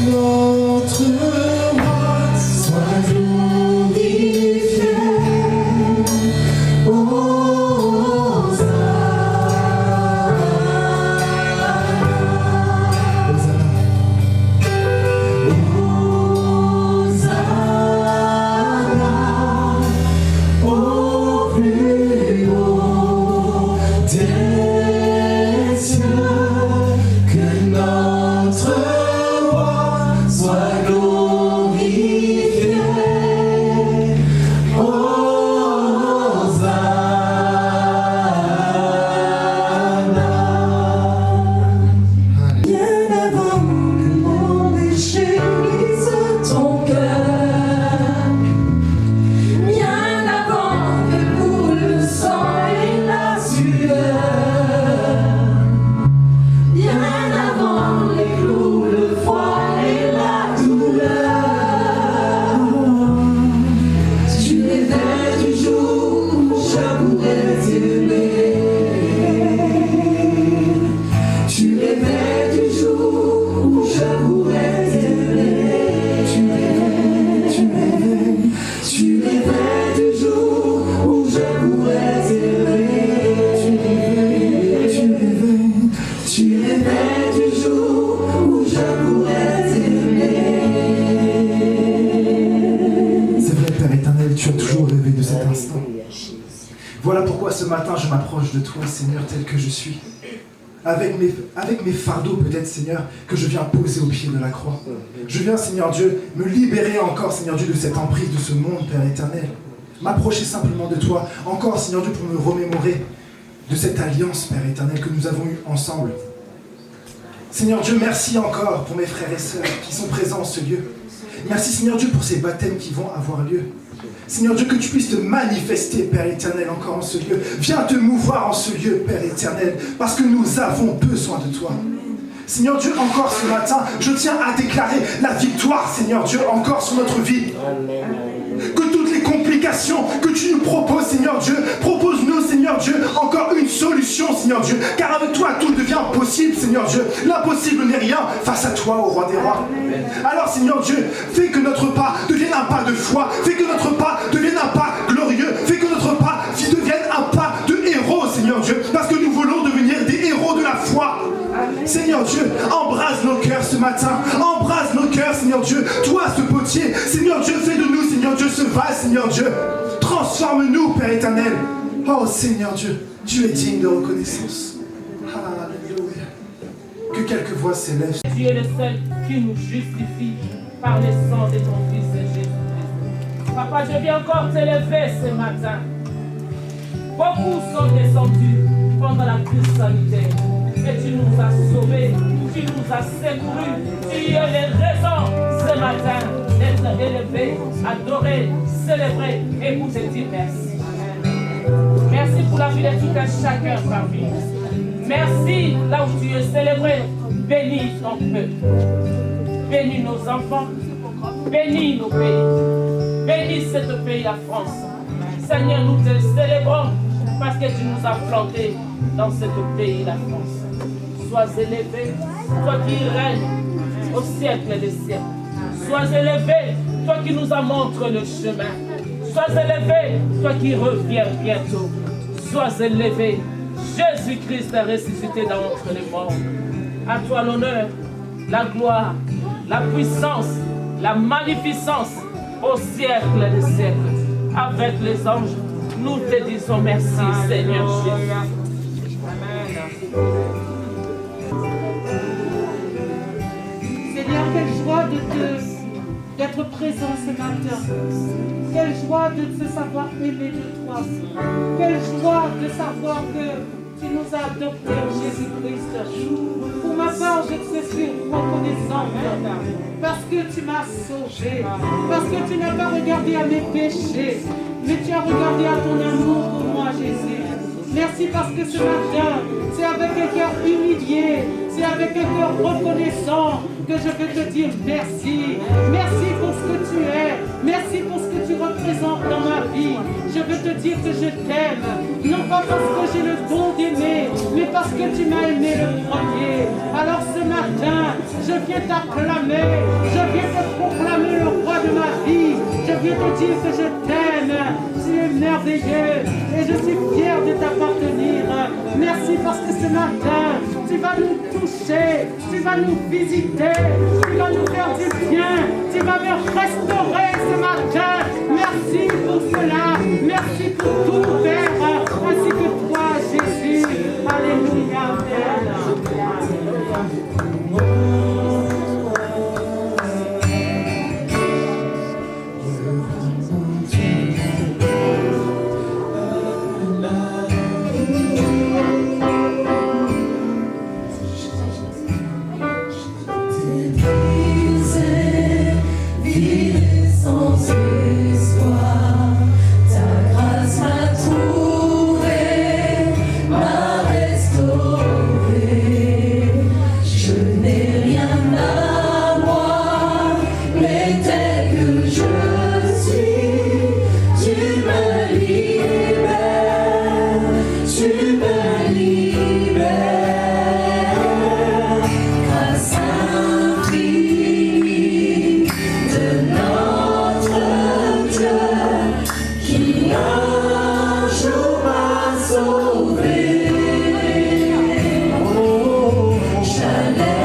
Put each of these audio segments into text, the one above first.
notre roi soit glorifié. Voilà pourquoi ce matin je m'approche de toi, Seigneur, tel que je suis. Avec mes fardeaux peut-être, Seigneur, que je viens poser au pied de la croix. Je viens, Seigneur Dieu, me libérer encore, Seigneur Dieu, de cette emprise de ce monde, Père éternel. M'approcher simplement de toi, encore, Seigneur Dieu, pour me remémorer de cette alliance, Père éternel, que nous avons eue ensemble. Seigneur Dieu, merci encore pour mes frères et sœurs qui sont présents en ce lieu. Merci, Seigneur Dieu, pour ces baptêmes qui vont avoir lieu. Seigneur Dieu, que tu puisses te manifester, Père éternel, encore en ce lieu. Viens te mouvoir en ce lieu, Père éternel, parce que nous avons besoin de toi. Seigneur Dieu, encore ce matin, je tiens à déclarer la victoire, Seigneur Dieu, encore sur notre vie. Que toutes les complications que tu nous proposes, Seigneur Dieu, propose-nous, Seigneur Dieu, encore une solution, Seigneur Dieu. Car avec toi, tout devient possible, Seigneur Dieu. L'impossible n'est rien face à toi, ô roi des rois. Alors, Seigneur Dieu, fais que notre pas devienne un pas de foi. Fais que notre pas devienne un pas glorieux. Fais que notre pas devienne un pas de héros, Seigneur Dieu. Parce que nous voulons devenir des héros de la foi. Seigneur Dieu, embrase nos cœurs ce matin. Embrase nos cœurs, Seigneur Dieu. Toi, ce potier, Seigneur Dieu, fais de nous, Seigneur Dieu, ce vase, Seigneur Dieu. Transforme-nous, Père éternel. Oh, Seigneur Dieu, tu es digne de reconnaissance. Alléluia. Que quelques voix s'élèvent. Tu es le seul qui nous justifie par le sang de ton Fils Jésus-Christ. Papa, je viens encore t'élever ce matin. Beaucoup sont descendus pendant la crise sanitaire. Et tu nous as sauvés, tu nous as secourus. Tu es les raisons ce matin d'être élevés, adorés, célébrés et pour te dire merci. Merci pour la vie de tout un chacun parmi nous. Merci là où tu es célébré. Bénis ton peuple. Bénis nos enfants. Bénis nos pays. Bénis ce pays, la France. Seigneur, nous te célébrons parce que tu nous as plantés dans ce pays, la France. Sois élevé, toi qui règnes au siècle des siècles. Sois élevé, toi qui nous as montré le chemin. Sois élevé, toi qui reviens bientôt. Sois élevé, Jésus-Christ est ressuscité d'entre les morts. À toi l'honneur, la gloire, la puissance, la magnificence au siècle des siècles. Avec les anges, nous te disons merci, Seigneur Jésus. Amen. Seigneur, quelle joie d'être présent ce matin. Quelle joie de se savoir aimer de toi. Quelle joie de savoir que tu nous as adoptés en Jésus-Christ. Pour ma part, je te suis reconnaissante parce que tu m'as sauvé, parce que tu n'as pas regardé à mes péchés, mais tu as regardé à ton amour pour moi, Jésus. Merci parce que ce matin, c'est avec un cœur humilié, c'est avec un cœur reconnaissant que je veux te dire merci. Merci pour ce que tu es, merci pour ce que tu représentes. présent dans ma vie. Je veux te dire que je t'aime, non pas parce que j'ai le don d'aimer, mais parce que tu m'as aimé le premier. Alors ce matin, je viens t'acclamer, je viens te proclamer le roi de ma vie. Je viens te dire que je t'aime, tu es merveilleux et je suis fier de t'appartenir. Merci parce que ce matin, tu vas nous toucher, tu vas nous visiter, tu vas nous faire du bien, tu vas me restaurer ce matin. Merci pour cela, merci pour tout, Père, ainsi que toi, Jésus. Alléluia, Père. Sans espoir, ta grâce m'a trouvé, m'a restauré. Je n'ai rien à moi, mais tel que je suis, tu me libères, tu me libères. Grâce infinie de notre Dieu qui un jour m'a sauvé. J'allais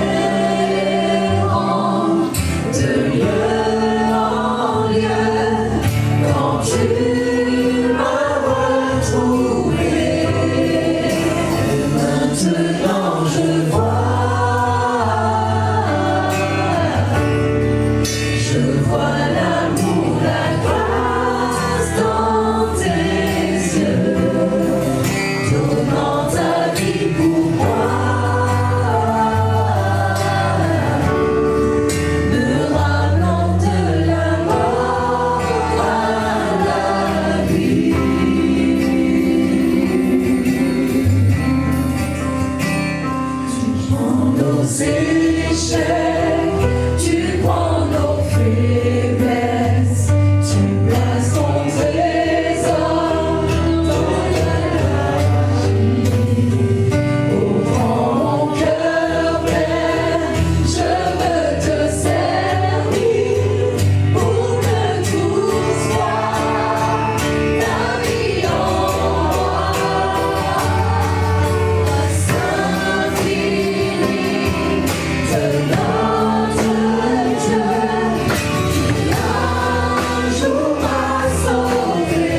de lieu en lieu quand tu m'as retrouvé. Maintenant je vois l'amour, la grâce dans tes yeux, donnant ta vie pour moi, me ramenant de la mort à la vie. Tu prends nos échecs, tu prends nos faiblesses, tu places ton trésor dans la vie. Ouvre mon cœur plein, je veux te servir pour que tout soit ta vie en moi. Grâce infinie de notre Dieu qui un jour m'a sauvé.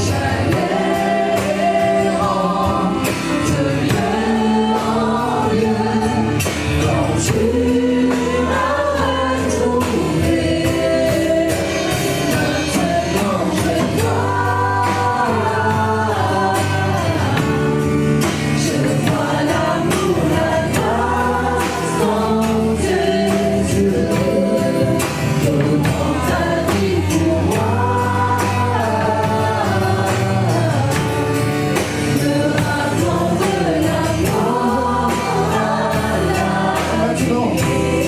J'allais de lieu en lieu quand tu m'as retrouvé. Maintenant je vois l'amour, la grâce dans tes yeux, donnant ta vie pour moi, me rappelant de la mort à la vie.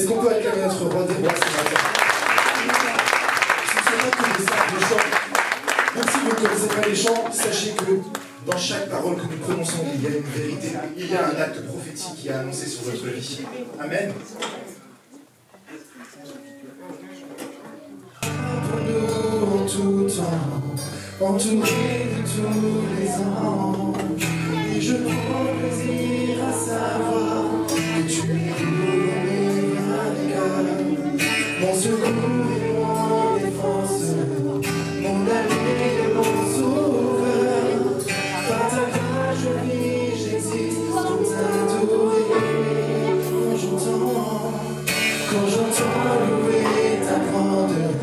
Est-ce qu'on peut acclamer notre roi des rois ce matin? Ce ne sont pas que des simples chants. Même si vous ne connaissez pas les chants, sachez que dans chaque parole que nous prononçons, il y a une vérité, il y a un acte prophétique qui est annoncé sur votre vie. Amen. Pour nous en tout temps, entourés de tous les anges, et je prends plaisir à savoir que tu es pour mes vainqueurs, mon secours et mon défense, mon ami et mon sauveur. Par ta grâce je vis, j'existe pour t'adorer. Quand j'entends louer ta grandeur,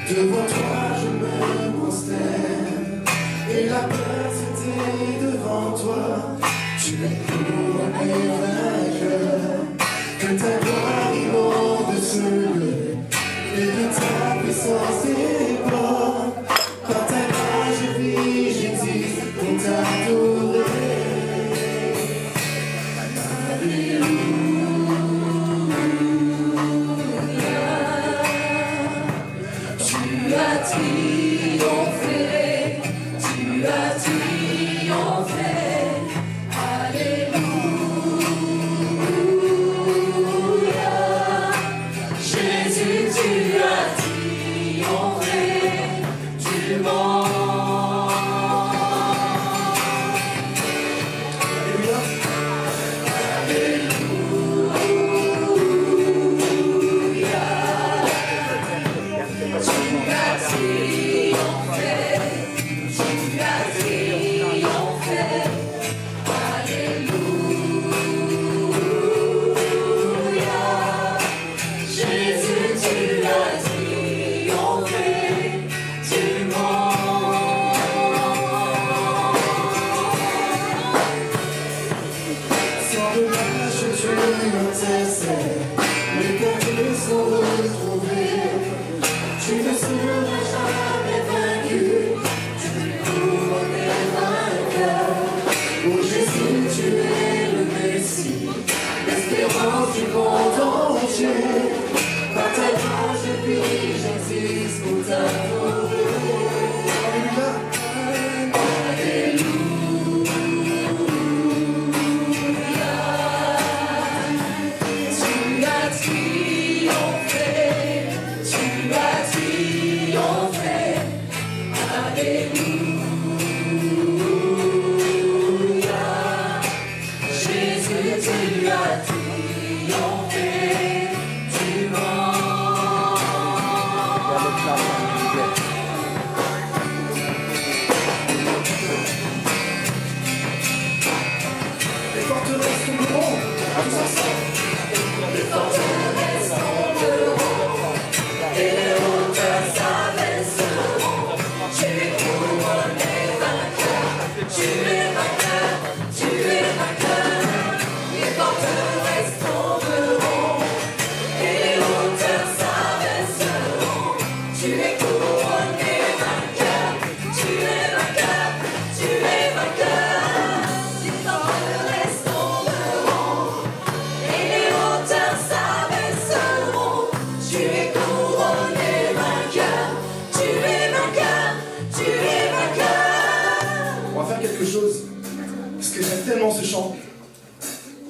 devant toi je me prosterne, et la peur c'était devant toi. Tu es couronné vainqueur, que ta gloire inonde ce lieu, et que ta puissance déborde. Par ta grâce je vis, j'existe pour t'adorer. Tu as triomphé, tu as triomphé, alléluia. Jésus, tu as triomphé du monde.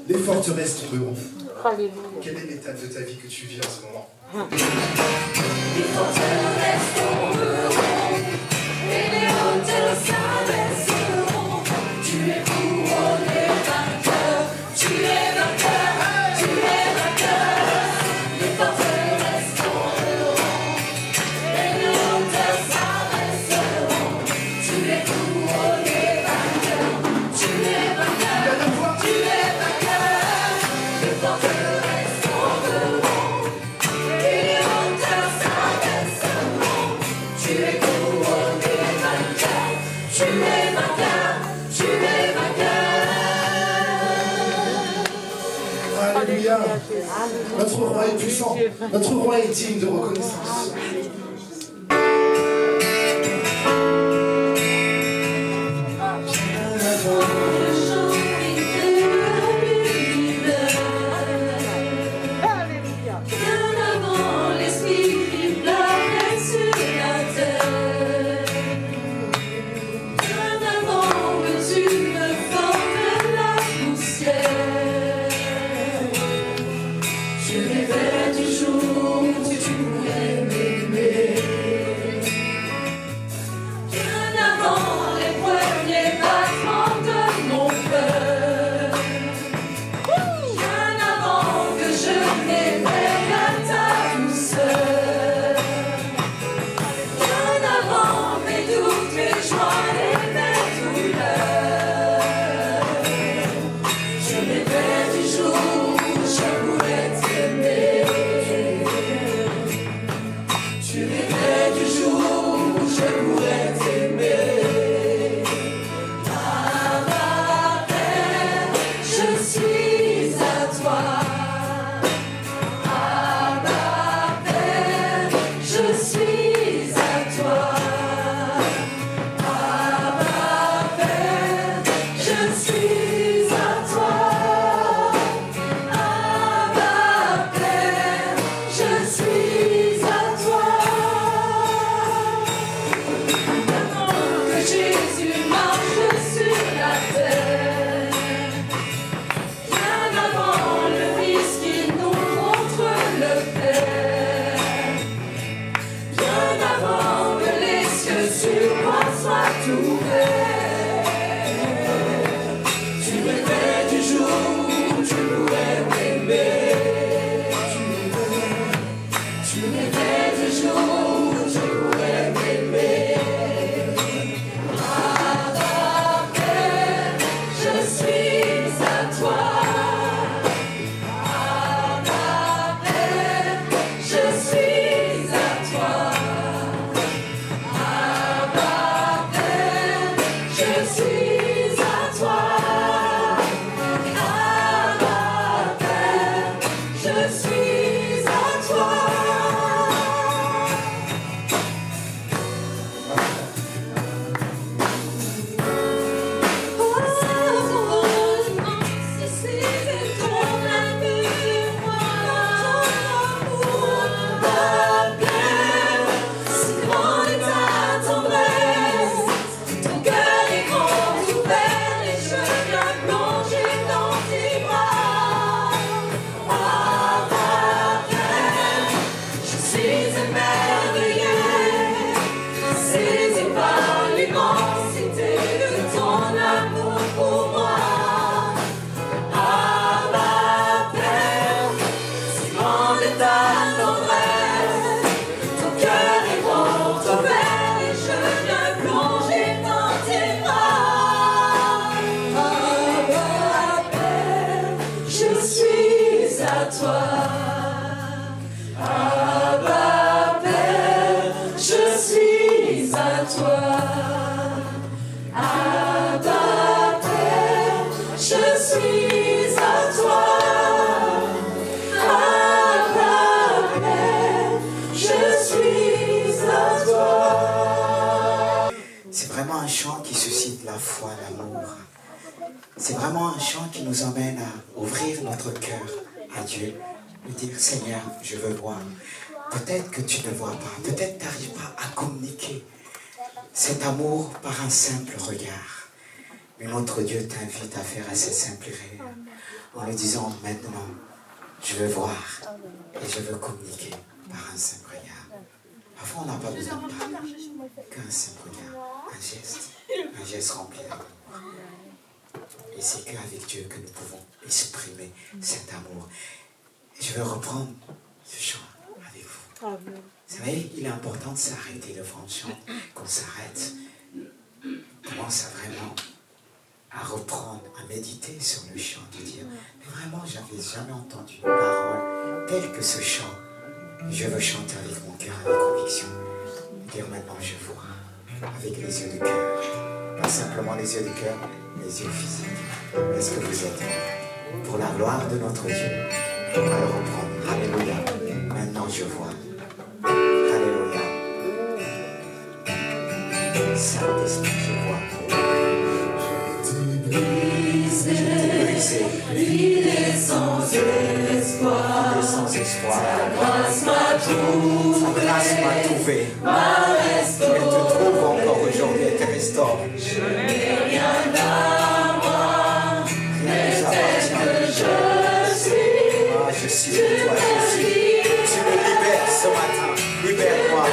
Les forteresses tomberont. Alléluia. Quelle est l'étape de ta vie que tu vis en ce moment? Les forteresses tomberont et les hauteurs s'abaisseront. Tu es couronné vainqueur, tu es vainqueur, tu es vainqueur. Les forteresses tomberont et les hauteurs s'abaisseront. Tu es couronné vainqueur, tu es vainqueur, tu es vainqueur. Les forteresses tomberont et les hauteurs s'abaisseront. Tu es couronné vainqueur, tu es vainqueur, tu es vainqueur. Alléluia. Notre roi est puissant. Notre roi est digne de reconnaissance. Alléluia. Tu rêvais du jour où tu pourrais m'aimer. Bien avant les premiers battements de mon cœur, bien avant que je m'éveille à ta douceur, bien avant mes doutes, mes joies et mes douleurs, je rêvais du jour où je pourrais t'aimer. Tu rêvais du jour où je pourrais t'aimer. Abba Père, je suis à toi. Abba Père, je suis à toi. Abba Père, je suis à toi. Abba Père, je suis à toi. Que Jésus marche sur la terre, bien avant le Fils qui nous montre le Père, bien avant que les cieux sur moi soient ouverts. Tu rêvais du jour où tu pourrais m'aimer. Tu rêvais du jour où je pourrais m'aimer. Abba Père, je suis à toi. Abba Père, je suis à toi. Abba Père, je suis à toi. Abba Père, je suis à toi. Saisi par l'immensité de ton amour pour moi. Abba Père, si grande est ta tendresse, ton cœur est grand ouvert et je viens plonger dans tes bras. Abba Père, je suis à toi. Abba Père, je suis à toi. Abba Père, je suis à toi. Abba Père, je suis à toi. C'est vraiment un chant qui suscite la foi, l'amour. C'est vraiment un chant qui nous emmène à ouvrir notre cœur à Dieu, lui dire Seigneur, je veux voir. Peut-être que tu ne vois pas, peut-être tu n'arrives pas à communiquer cet amour par un simple regard. Mais notre Dieu t'invite à faire assez simple et réel en lui disant maintenant, je veux voir et je veux communiquer par un simple regard. Parfois on n'a pas besoin de parler, qu'un simple regard, un geste rempli d'amour. Et c'est qu'avec Dieu que nous pouvons exprimer cet amour. Et je veux reprendre ce chant avec vous. Vous savez, il est important de s'arrêter devant le chant, qu'on s'arrête, commence à vraiment à reprendre, à méditer sur le chant, de dire, mais vraiment, j'avais jamais entendu une parole telle que ce chant. Je veux chanter avec mon cœur, avec conviction. Dire maintenant, je vois, avec les yeux du cœur. Pas simplement les yeux du cœur, les yeux physiques. Est-ce que vous êtes pour la gloire de notre Dieu? On va le reprendre. Alléluia. Maintenant, je vois. Alléluia. Saint-Esprit, je vois. Brisé, l'idée sans espoir. Sans espoir. Ta grâce m'a trouvé. Ta grâce m'a trouvé. M'a Elle restauré. te trouve encore aujourd'hui et te restaure. Je n'ai rien à moi, mais tel que je suis. Ah, je suis. Tu toi, Jésus. Tu me libères ce matin. Libère-moi.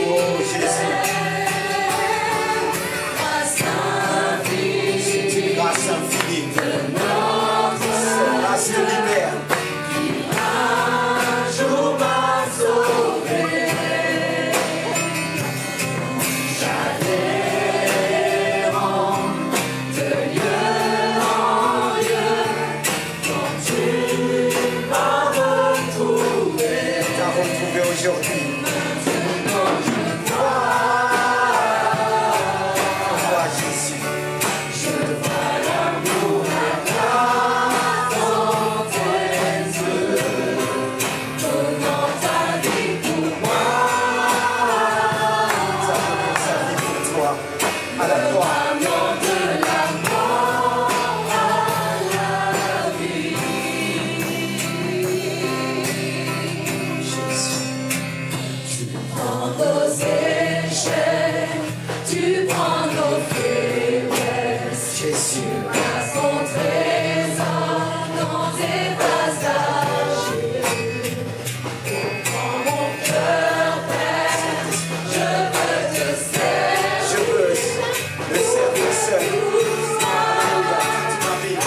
Oh, Jésus. C'est une grâce infinie. Cette grâce te libère. Aujourd'hui. Toi, Jésus. Je vois l'amour dans tes yeux, donnant ta vie pour moi. Ça donne sa vie pour toi, à la croix. De la mort à la vie. Jésus. Nos échecs, tu prends nos faiblesses. Jésus. Tu places ton trésor dans tes passages. Prends mon cœur, Père, je veux te servir. Je veux le servir seul. Alléluia, toute ma vie.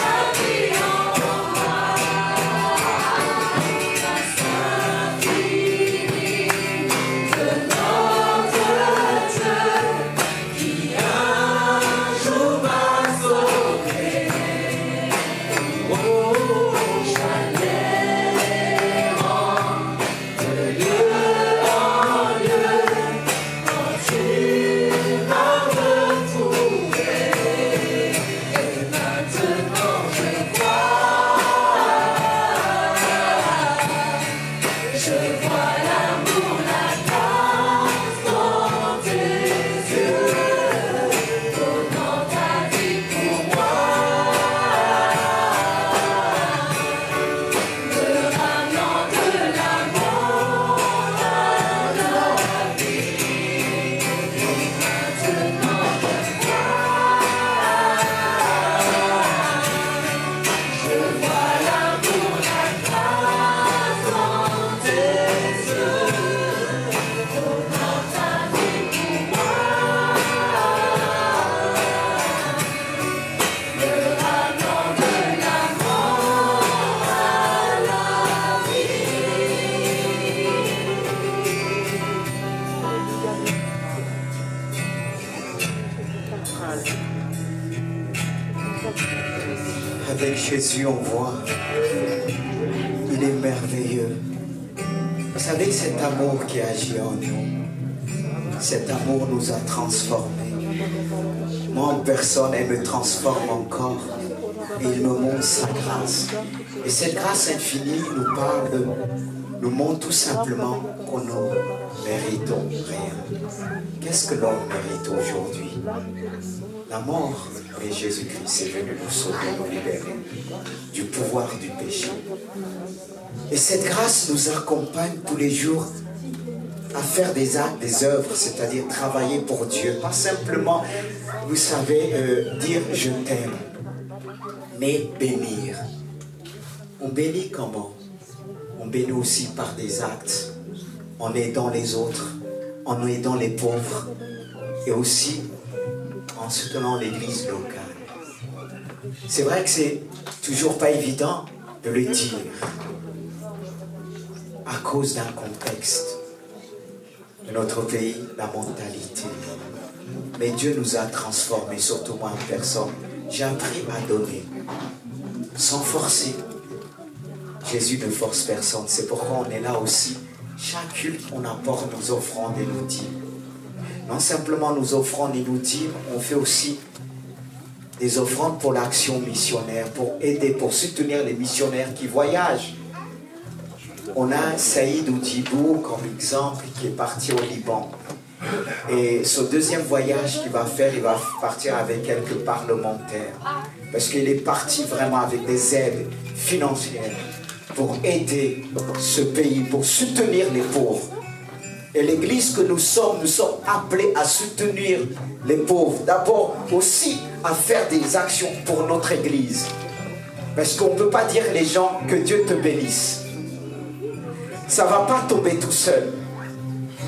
Avec Jésus, on voit, il est merveilleux. Vous savez, cet amour qui agit en nous, cet amour nous a transformés. Moi, en personne, elle me transforme encore. Et il me montre sa grâce. Et cette grâce infinie nous parle, nous montre tout simplement qu'on ne méritons rien. Qu'est-ce que l'homme mérite aujourd'hui? La mort, mais Jésus-Christ est venu nous sauver, nous libérer du pouvoir du péché. Et cette grâce nous accompagne tous les jours à faire des actes, des œuvres, c'est-à-dire travailler pour Dieu. Pas simplement, vous savez, dire « je t'aime », mais bénir. On bénit comment? On bénit aussi par des actes, en aidant les autres, en aidant les pauvres, et aussi en soutenant l'église locale. C'est vrai que c'est toujours pas évident de le dire, à cause d'un contexte de notre pays, la mentalité. Mais Dieu nous a transformés, surtout moi en personne. J'ai appris à donner, sans forcer. Jésus ne force personne, c'est pourquoi on est là aussi. Chaque culte, on apporte nos offrandes et nos dîmes. Non simplement nos offrandes et nos dîmes, on fait aussi des offrandes pour l'action missionnaire, pour aider, pour soutenir les missionnaires qui voyagent. On a Saïd Oudibou comme exemple qui est parti au Liban. Et ce deuxième voyage qu'il va faire, il va partir avec quelques parlementaires. Parce qu'il est parti vraiment avec des aides financières pour aider ce pays, pour soutenir les pauvres. Et l'église que nous sommes appelés à soutenir les pauvres. D'abord aussi à faire des actions pour notre église. Parce qu'on ne peut pas dire les gens que Dieu te bénisse. Ça ne va pas tomber tout seul.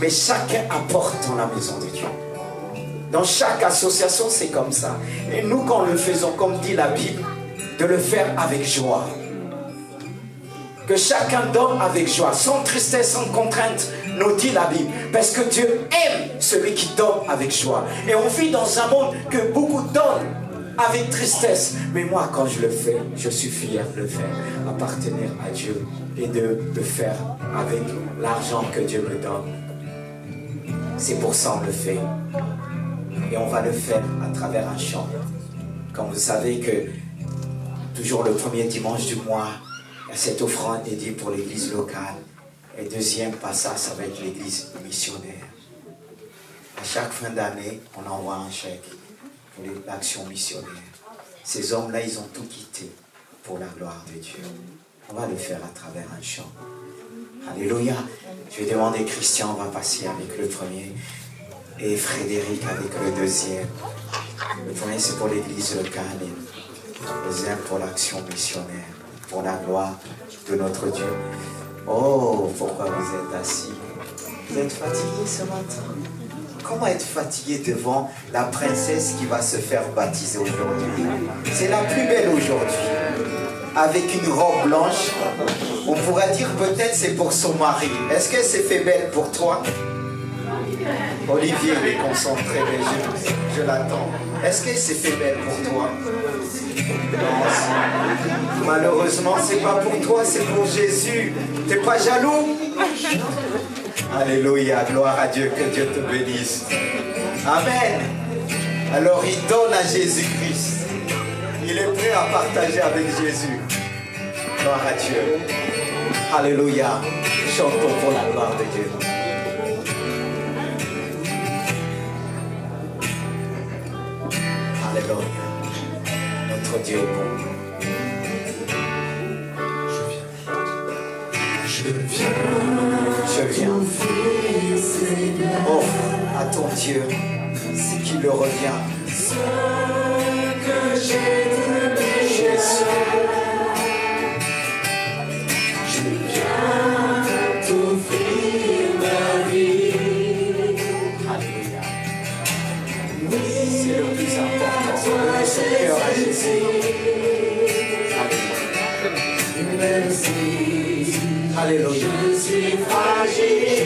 Mais chacun apporte dans la maison de Dieu. Dans chaque association, c'est comme ça. Et nous, quand le faisons, comme dit la Bible, de le faire avec joie. Que chacun donne avec joie, sans tristesse, sans contrainte, nous dit la Bible. Parce que Dieu aime celui qui donne avec joie. Et on vit dans un monde que beaucoup donnent avec tristesse. Mais moi, quand je le fais, je suis fier de le faire, appartenir à Dieu et de le faire avec l'argent que Dieu me donne. C'est pour ça qu'on le fait. Et on va le faire à travers un chant. Comme vous savez que toujours le premier dimanche du mois, il y a cette offrande dédiée pour l'église locale. Et deuxième passage, ça va être l'église missionnaire. À chaque fin d'année, on envoie un chèque pour l'action missionnaire. Ces hommes-là, ils ont tout quitté pour la gloire de Dieu. On va le faire à travers un chant. Alléluia. Je vais demander Christian, on va passer avec le premier. Et Frédéric avec le deuxième. Le premier, c'est pour l'église locale. Et le deuxième, pour l'action missionnaire. Pour la gloire de notre Dieu. Oh, pourquoi vous êtes assis? Vous êtes fatigué ce matin? Comment être fatigué devant la princesse qui va se faire baptiser aujourd'hui? C'est la plus belle aujourd'hui. Avec une robe blanche. On pourrait dire peut-être c'est pour son mari. Est-ce qu'elle s'est fait belle pour toi? Olivier, il est concentré, mais je l'attends. Est-ce qu'elle s'est fait belle pour toi? Non. Malheureusement, c'est pas pour toi, c'est pour Jésus. T'es pas jaloux? Alléluia, gloire à Dieu, que Dieu te bénisse. Amen. Alors il donne à Jésus-Christ. Il est prêt à partager avec Jésus. Gloire à Dieu. Alléluia. Chantons pour la gloire de Dieu. Alléluia. Notre Dieu est bon. Je viens. Oh, à ton Dieu, c'est qui le revient. Ce que j'ai de Jésus, je viens t'offrir ma vie. Alléluia. C'est le plus important. Donner son cœur à Jésus. Merci. Alléluia. Je suis fragile.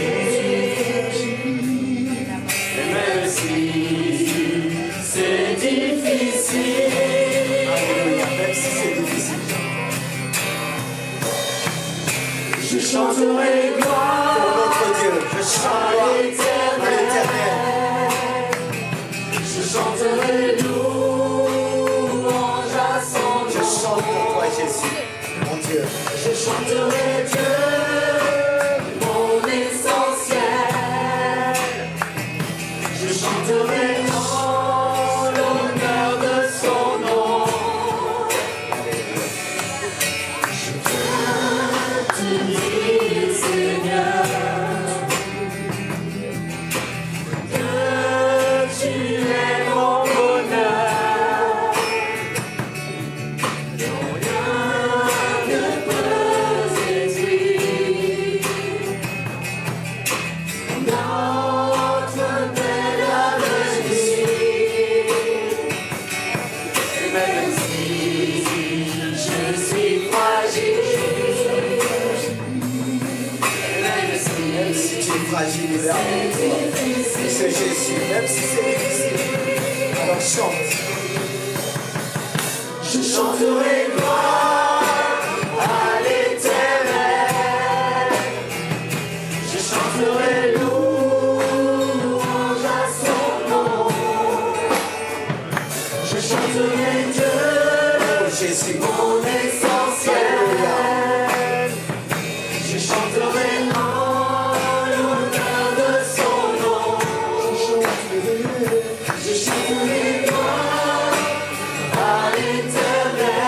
Même si c'est difficile. Alléluia. Même si c'est difficile. Je chanterai gloire Pour notre Dieu, je chante à l'éternel. Je chanterai louange à son Je nom. chante pour toi, Jésus, mon Dieu. Je chanterai Dieu, mon essentiel. Je chanterai en l'honneur de son nom. Je viens te dire, Seigneur, que tu es mon bonheur. Non, rien ne peut séduire notre belle avenir. Et même si je suis fragile, et même si Si tu es fragile, il est avec toi. C'est Jésus, même si c'est difficile. Alors chante. je chanterai gloire à l'Éternel. Je chanterai louange à son nom. Je chanterai Dieu, Jésus, mon essentiel. Je chanterai en l'honneur de son nom. Je chanterai gloire à l'Éternel.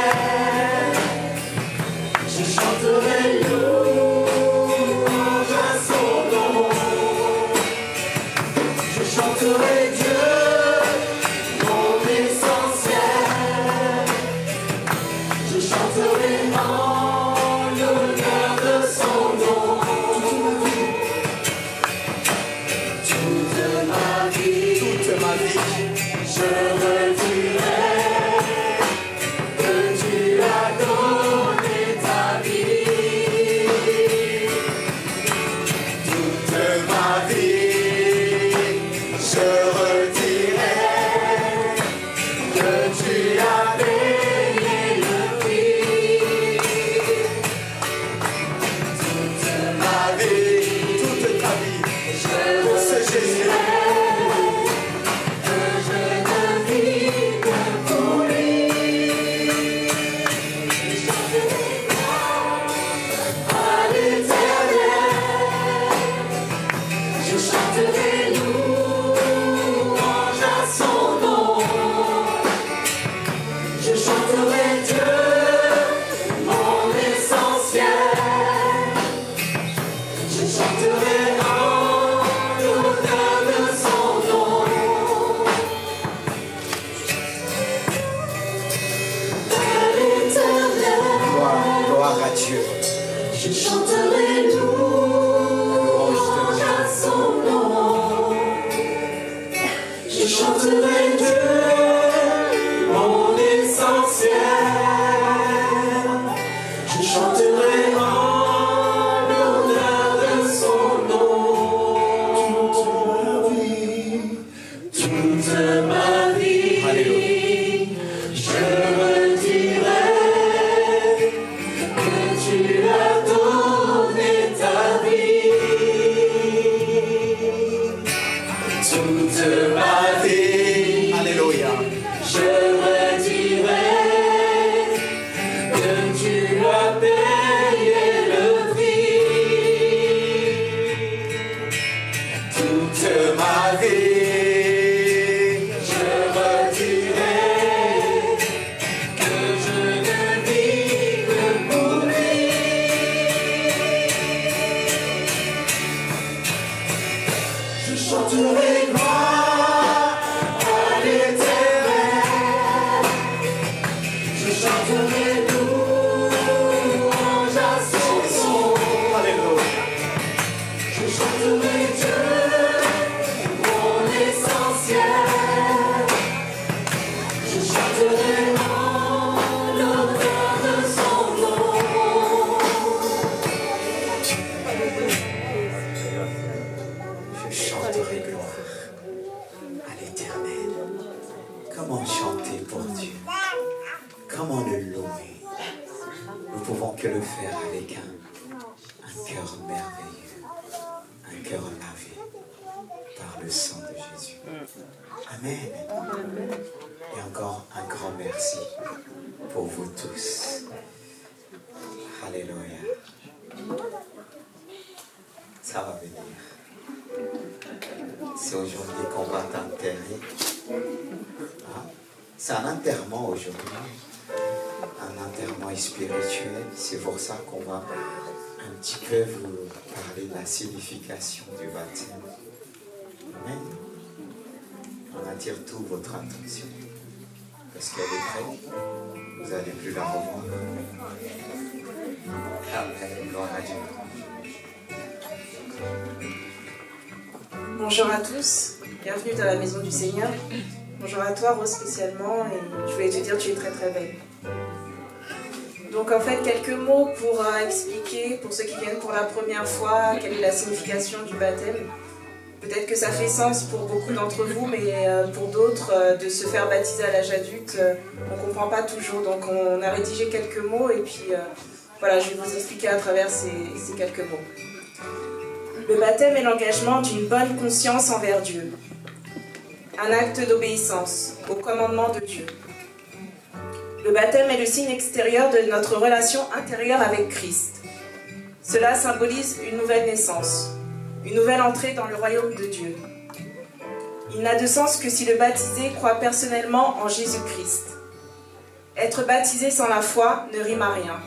Amen. Et encore un grand merci pour vous tous. Alléluia. Ça va venir. C'est aujourd'hui qu'on va t'enterrer. Hein? C'est un enterrement aujourd'hui. Un enterrement spirituel. C'est pour ça qu'on va un petit peu vous parler de la signification du baptême. Amen. On attire toute votre attention. Parce qu'elle est prête. Vous n'allez plus la revoir. Amen. Gloire à Dieu. Bonjour à tous, bienvenue dans la maison du Seigneur. Bonjour à toi Rose spécialement, et je voulais te dire tu es très très belle. Donc en fait quelques mots pour expliquer pour ceux qui viennent pour la première fois quelle est la signification du baptême. Peut-être que ça fait sens pour beaucoup d'entre vous, mais pour d'autres, de se faire baptiser à l'âge adulte, on ne comprend pas toujours. Donc on a rédigé quelques mots et puis voilà, je vais vous expliquer à travers ces quelques mots. Le baptême est l'engagement d'une bonne conscience envers Dieu. Un acte d'obéissance au commandement de Dieu. Le baptême est le signe extérieur de notre relation intérieure avec Christ. Cela symbolise une nouvelle naissance, une nouvelle entrée dans le royaume de Dieu. Il n'a de sens que si le baptisé croit personnellement en Jésus-Christ. Être baptisé sans la foi ne rime à rien.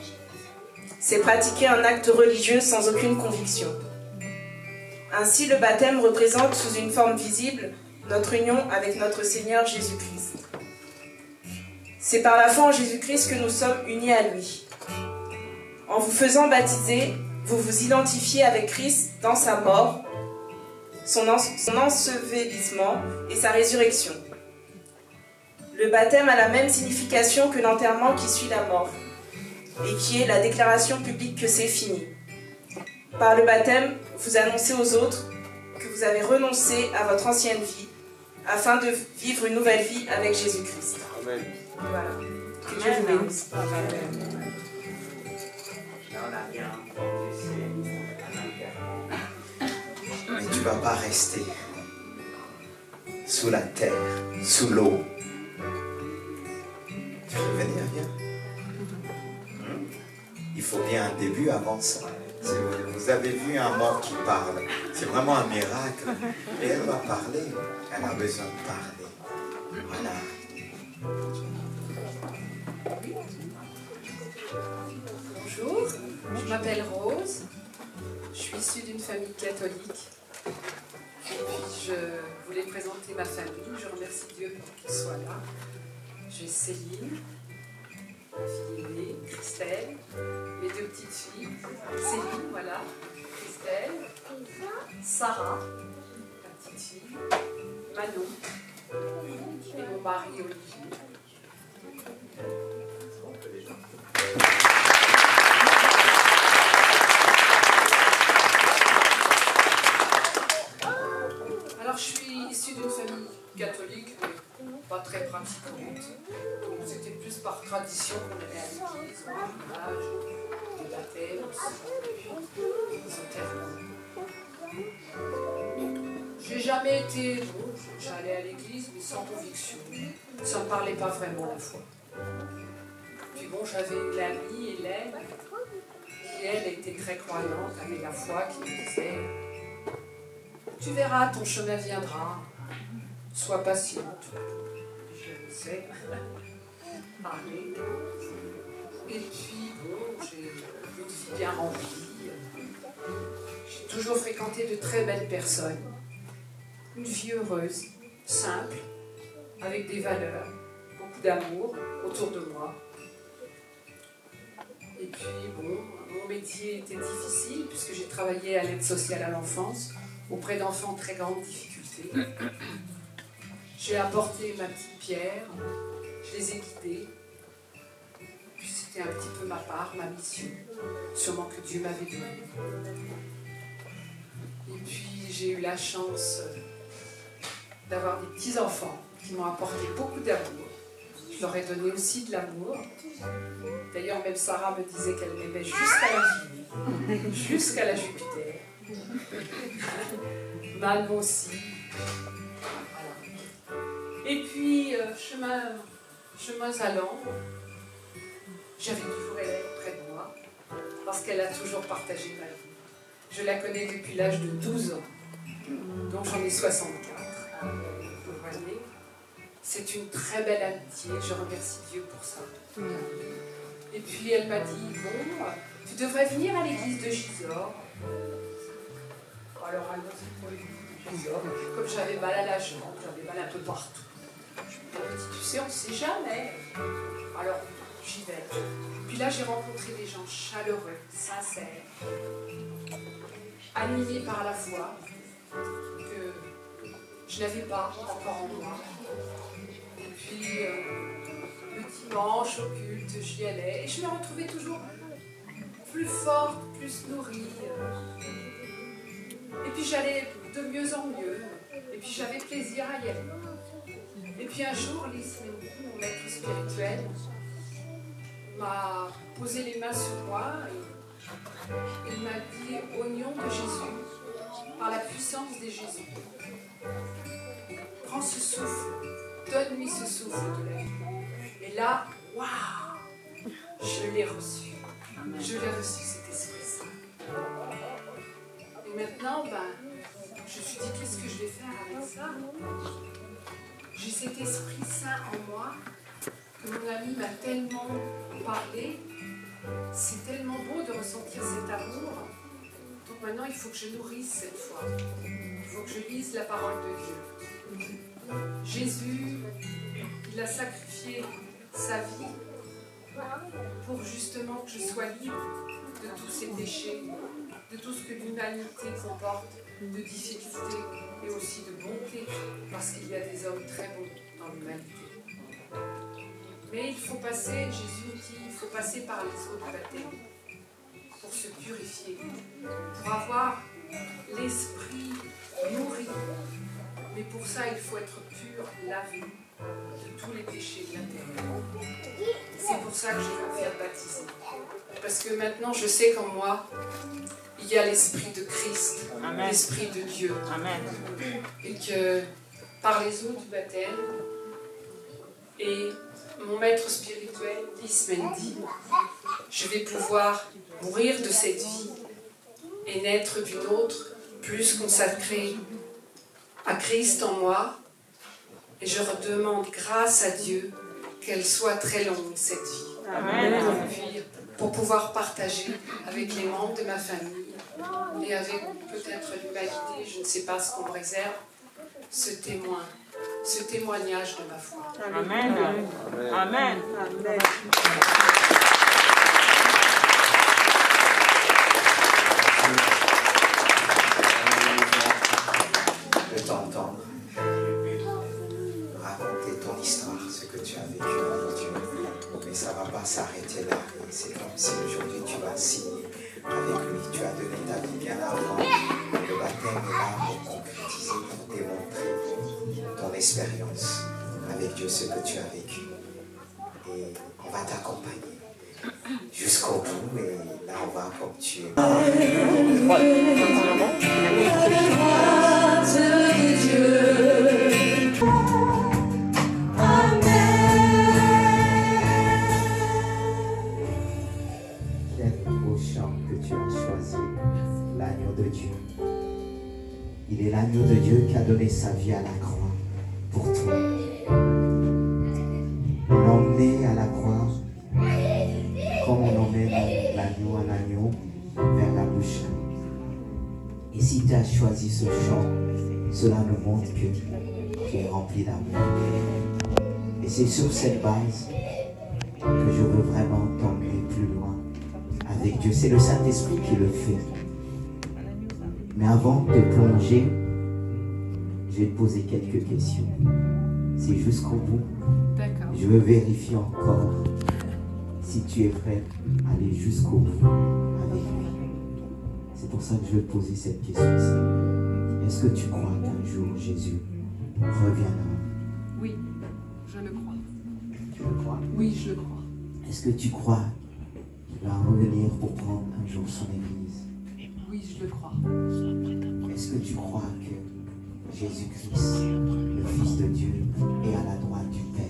C'est pratiquer un acte religieux sans aucune conviction. Ainsi, le baptême représente sous une forme visible notre union avec notre Seigneur Jésus-Christ. C'est par la foi en Jésus-Christ que nous sommes unis à lui. En vous faisant baptiser, vous vous identifiez avec Christ dans sa mort, son ensevelissement et sa résurrection. Le baptême a la même signification que l'enterrement qui suit la mort, et qui est la déclaration publique que c'est fini. Par le baptême, vous annoncez aux autres que vous avez renoncé à votre ancienne vie afin de vivre une nouvelle vie avec Jésus-Christ. Amen. Voilà. Que Dieu vous bénisse. Mais tu ne vas pas rester sous la terre, sous l'eau. Tu veux venir, viens. Il faut bien un début avant ça. Vous avez vu un mort qui parle. C'est vraiment un miracle. Et elle va parler. Elle a besoin de parler. Voilà. Bonjour, je m'appelle Rose. Je suis issue d'une famille catholique. Et puis je voulais présenter ma famille. Je remercie Dieu pour qu'il soit là. J'ai Céline, ma fille aînée, Christelle, mes deux petites filles, Céline, voilà, Christelle, Sarah, ma petite fille, Manon, et mon mari Olivier. Alors je suis issue d'une famille catholique, mais pas très pratiquante. Donc c'était plus par tradition qu'on allait à l'église, au mariage, au baptême, aux enterrements. J'ai jamais été, bon, j'allais à l'église, mais sans conviction. Ça ne me parlait pas vraiment la foi. Puis bon, j'avais une amie, Hélène, qui elle était très croyante, avait la foi, qui me disait « Tu verras, ton chemin viendra, sois patiente. » Je sais parler. Et puis bon, j'ai une vie bien remplie. J'ai toujours fréquenté de très belles personnes. Une vie heureuse, simple, avec des valeurs, beaucoup d'amour autour de moi. Et puis, bon, mon métier était difficile puisque j'ai travaillé à l'aide sociale à l'enfance, auprès d'enfants en très grande difficulté. J'ai apporté ma petite pierre, je les ai guidés. Puis c'était un petit peu ma part, ma mission, sûrement que Dieu m'avait donnée. Et puis j'ai eu la chance d'avoir des petits-enfants qui m'ont apporté beaucoup d'amour. Je leur ai donné aussi de l'amour. D'ailleurs, même Sarah me disait qu'elle m'aimait jusqu'à la Jupiter, jusqu'à la Jupiter. Manon aussi. Voilà. Et puis, chemins allant, j'avais toujours Hélène près de moi, parce qu'elle a toujours partagé ma vie. Je la connais depuis l'âge de 12 ans, donc j'en ai 64. Vous voyez, c'est une très belle amitié, je remercie Dieu pour ça. Et puis elle m'a dit, bon, tu devrais venir à l'église de Gisors. Alors allons-y pour l'église de Gisors. Comme j'avais mal à la jambe, j'avais mal un peu partout. Elle m'a dit, tu sais, on ne sait jamais. Alors j'y vais. Puis là j'ai rencontré des gens chaleureux, sincères, animés par la foi, que je n'avais pas encore en moi. Et puis le dimanche au culte, j'y allais et je me retrouvais toujours plus forte, plus nourrie. Et puis j'allais de mieux en mieux. Et puis j'avais plaisir à y aller. Et puis un jour, Lise Mendy, mon maître spirituel, m'a posé les mains sur moi et il m'a dit, au nom de Jésus, par la puissance de Jésus, prends ce souffle, donne-lui ce souffle de la vie. Et là, waouh, je l'ai reçu. Je l'ai reçu, cet Esprit Saint. Et maintenant, je me suis dit, qu'est-ce que je vais faire avec ça? J'ai cet Esprit Saint en moi que mon ami m'a tellement parlé. C'est tellement beau de ressentir cet amour. Donc maintenant, il faut que je nourrisse cette foi. Il faut que je lise la parole de Dieu. Jésus, il a sacrifié sa vie pour justement que je sois libre de tous ces déchets, de tout ce que l'humanité comporte, de difficultés et aussi de bonté, parce qu'il y a des hommes très bons dans l'humanité. Mais il faut passer, Jésus dit, il faut passer par les eaux de baptême pour se purifier, pour avoir l'esprit nourri. Mais pour ça, il faut être pur, lavé de tous les péchés de la terre. C'est pour ça que je vais me faire baptiser. Parce que maintenant, je sais qu'en moi, il y a l'Esprit de Christ, l'Esprit de Dieu. Amen. Et que par les eaux du baptême, et mon maître spirituel, Lise Mendy, je vais pouvoir mourir de cette vie et naître d'une autre, plus consacrée à Christ en moi. Et je redemande grâce à Dieu qu'elle soit très longue, cette vie. Amen. Pour pouvoir partager avec les membres de ma famille et avec peut-être l'humanité, je ne sais pas ce qu'on me réserve, ce témoignage de ma foi. Amen. Amen. De t'entendre raconter ton histoire, ce que tu as vécu avec Dieu. Mais ça ne va pas s'arrêter là. Et c'est comme si aujourd'hui tu vas signer avec lui. Tu as donné ta vie bien avant. Le baptême est là pour concrétiser, pour démontrer ton expérience avec Dieu, ce que tu as vécu. Et on va t'accompagner jusqu'au bout. Et là, on va comme tu es. Il est l'agneau de Dieu qui a donné sa vie à la croix pour toi. On l'a emmené à la croix comme on emmène l'agneau à l'agneau vers la bouche. Et si tu as choisi ce chant, cela me montre que tu es rempli d'amour. Et c'est sur cette base que je veux vraiment t'emmener plus loin avec Dieu. C'est le Saint-Esprit qui le fait. Mais avant de plonger, je vais te poser quelques questions. C'est jusqu'au bout. D'accord. Je veux vérifier encore si tu es prêt à aller jusqu'au bout avec lui. C'est pour ça que je vais te poser cette question-ci. Est-ce que tu crois qu'un jour Jésus reviendra? Oui, je le crois. Tu le crois? Oui, je le crois. Est-ce que tu crois qu'il va revenir pour prendre un jour son église? Oui, je le crois. Est-ce que tu crois que Jésus-Christ, le Fils de de Dieu est à la droite du Père.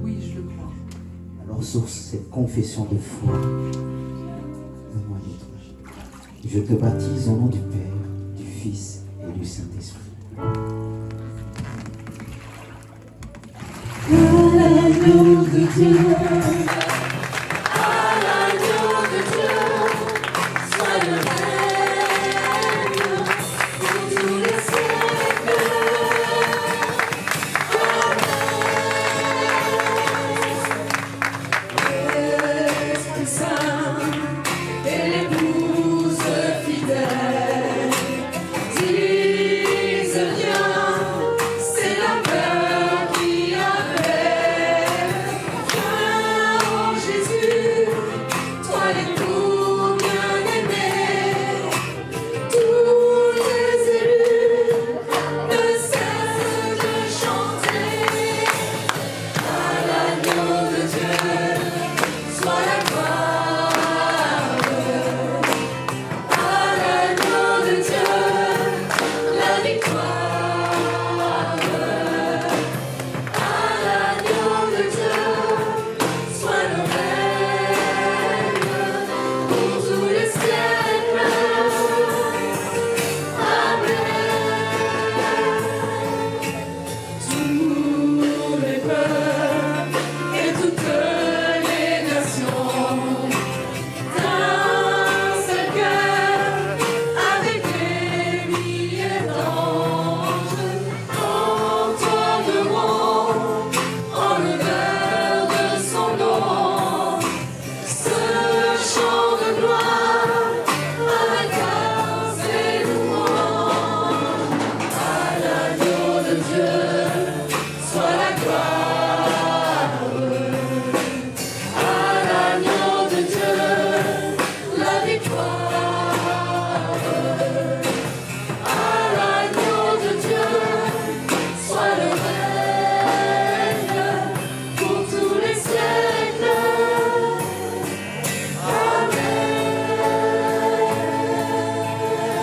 Oui, je le crois. Alors sur cette confession de foi, donne-moi les trois. Je te baptise au nom du Père, du Fils et du Saint-Esprit. L'agneau de Dieu, à l'agneau de Dieu, soit le règne pour tous les siècles. Amen. L'Esprit Saint et l'épouse fidèle disent viens, c'est la peur qui appelle. Viens, oh Jésus, toi l'époux bien-aimé. Tous les élus ne cessent de chanter. À l'agneau de Dieu, soit la gloire. À l'agneau de Dieu, la victoire. À l'agneau de Dieu, soit le règne pour tous les siècles. Amen. Tous les peuples et toutes les nations, d'un seul cœur, avec des milliers d'anges, entonneront en l'honneur de son nom ce chant de gloire avec grâce et louange. À l'agneau de Dieu, soit la gloire. À l'agneau de Dieu, la victoire. À l'agneau de Dieu, soit le règne pour tous les siècles.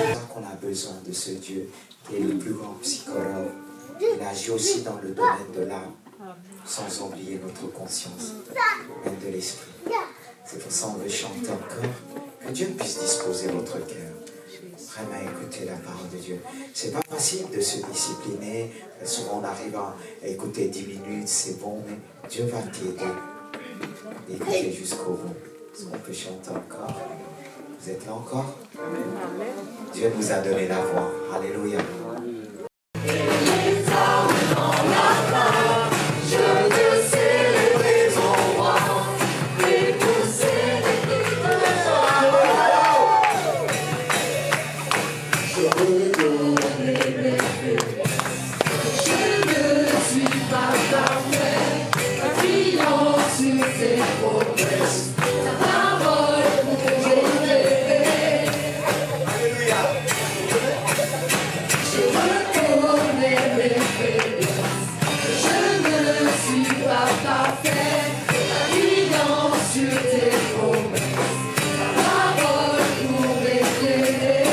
C'est qu'on a besoin de ce Dieu qui est le plus grand psychologue. Il agit aussi dans le domaine de l'âme, sans oublier notre conscience, même de l'esprit. C'est pour ça qu'on veut chanter encore, que Dieu puisse disposer votre cœur. Vraiment écouter la parole de Dieu. C'est pas facile de se discipliner. Souvent on arrive à écouter 10 minutes, c'est bon, mais Dieu va t'aider. Écoutez jusqu'au bout. Est-ce qu'on peut chanter encore? Vous êtes là encore? Dieu nous a donné la voix. Alléluia. Je veux célébrer ton roi et pousser les cris de joie. Je veux donner mes faits. Je ne suis pas parfait, appuyant sur tes promesses. Ta parole pour rêver. Je reconnais mes faiblesses. Je ne suis pas parfait, appuyant sur tes promesses. Ta parole pour m'éclairer.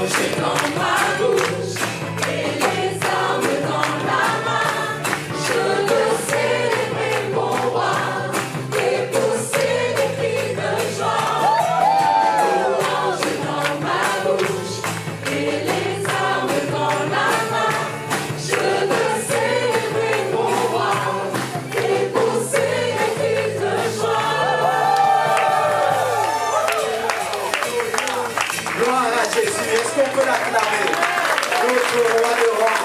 j'ai dans ma bouche et les armes dans la main, je veux célébrer mon roi et pousser des cris de joie. Louange dans ma bouche et les armes dans la main, je veux célébrer mon roi et pousser des cris de joie. Gloire à Jésus. Est-ce qu'on peut l'acclamer? Notre roi de rois,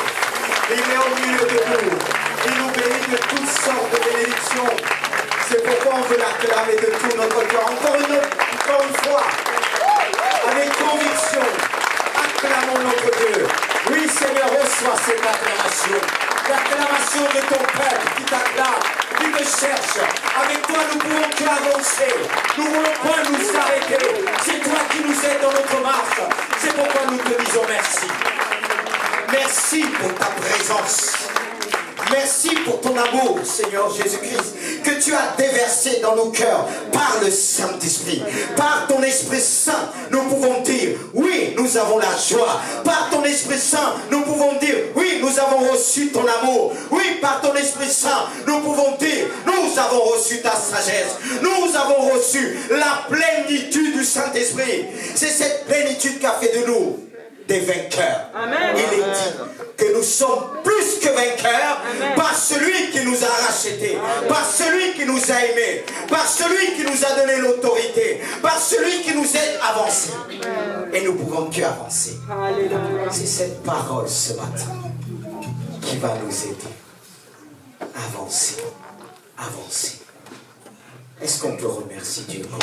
il est au milieu de nous. Il nous bénit de toutes sortes de bénédictions. C'est pourquoi on veut l'acclamer de tout notre cœur. Encore une fois, avec conviction, acclamons notre Dieu. Oui, Seigneur, reçois cette acclamation. L'acclamation de ton peuple qui t'acclame, qui te cherche. Avec toi, nous ne pouvons qu'avancer. Nous ne voulons pas nous arrêter. C'est toi qui nous aides dans notre marche. C'est pourquoi nous te disons merci. Merci pour ta présence. Merci pour ton amour, Seigneur Jésus-Christ, que tu as déversé dans nos cœurs par le Saint-Esprit. Par ton Esprit Saint, nous pouvons dire, oui, nous avons la joie. Par ton Esprit Saint, nous pouvons dire, oui, nous avons reçu ton amour. Oui, par ton Esprit Saint, nous pouvons dire, nous avons reçu ta sagesse. Nous avons reçu la plénitude du Saint-Esprit. C'est cette plénitude qui a fait de nous des vainqueurs. Amen. Il est dit que nous sommes plus que vainqueurs. Amen. Par celui qui nous a rachetés, par celui qui nous a aimés, par celui qui nous a donné l'autorité, par celui qui nous aide à avancer. Et nous pouvons que avancer. C'est cette parole ce matin qui va nous aider à avancer, avancer. Est-ce qu'on peut remercier Dieu? On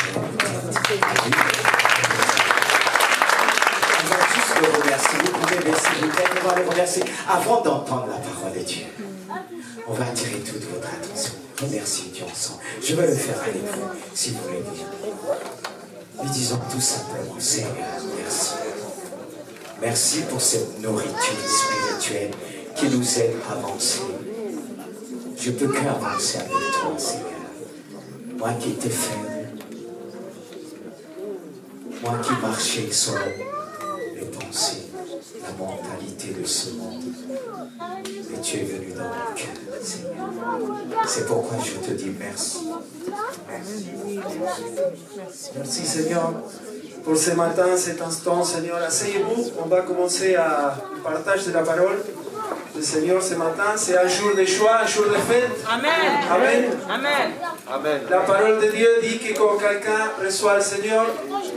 va tous le remercier. Vous pouvez merci, on va le remercier avant d'entendre la parole de Dieu. On va attirer toute votre attention. Remerciez Dieu ensemble. Je vais le faire avec vous, si vous voulez bien. Lui disons tout simplement, Seigneur, merci. Merci pour cette nourriture spirituelle qui nous aide à avancer. Je ne peux qu'avancer avec toi, Seigneur. Moi qui étais faible, moi qui marchais sur les pensées, la mentalité de ce monde. Mais tu es venu dans mon cœur, Seigneur. C'est pourquoi je te dis merci. Merci Seigneur pour ce matin, cet instant, Seigneur. Asseyez-vous, on va commencer à partager de la parole. Le Seigneur ce matin, c'est un jour de joie, un jour de fête. Amen. Amen. Amen. Amen. La parole de Dieu dit que quand quelqu'un reçoit le Seigneur,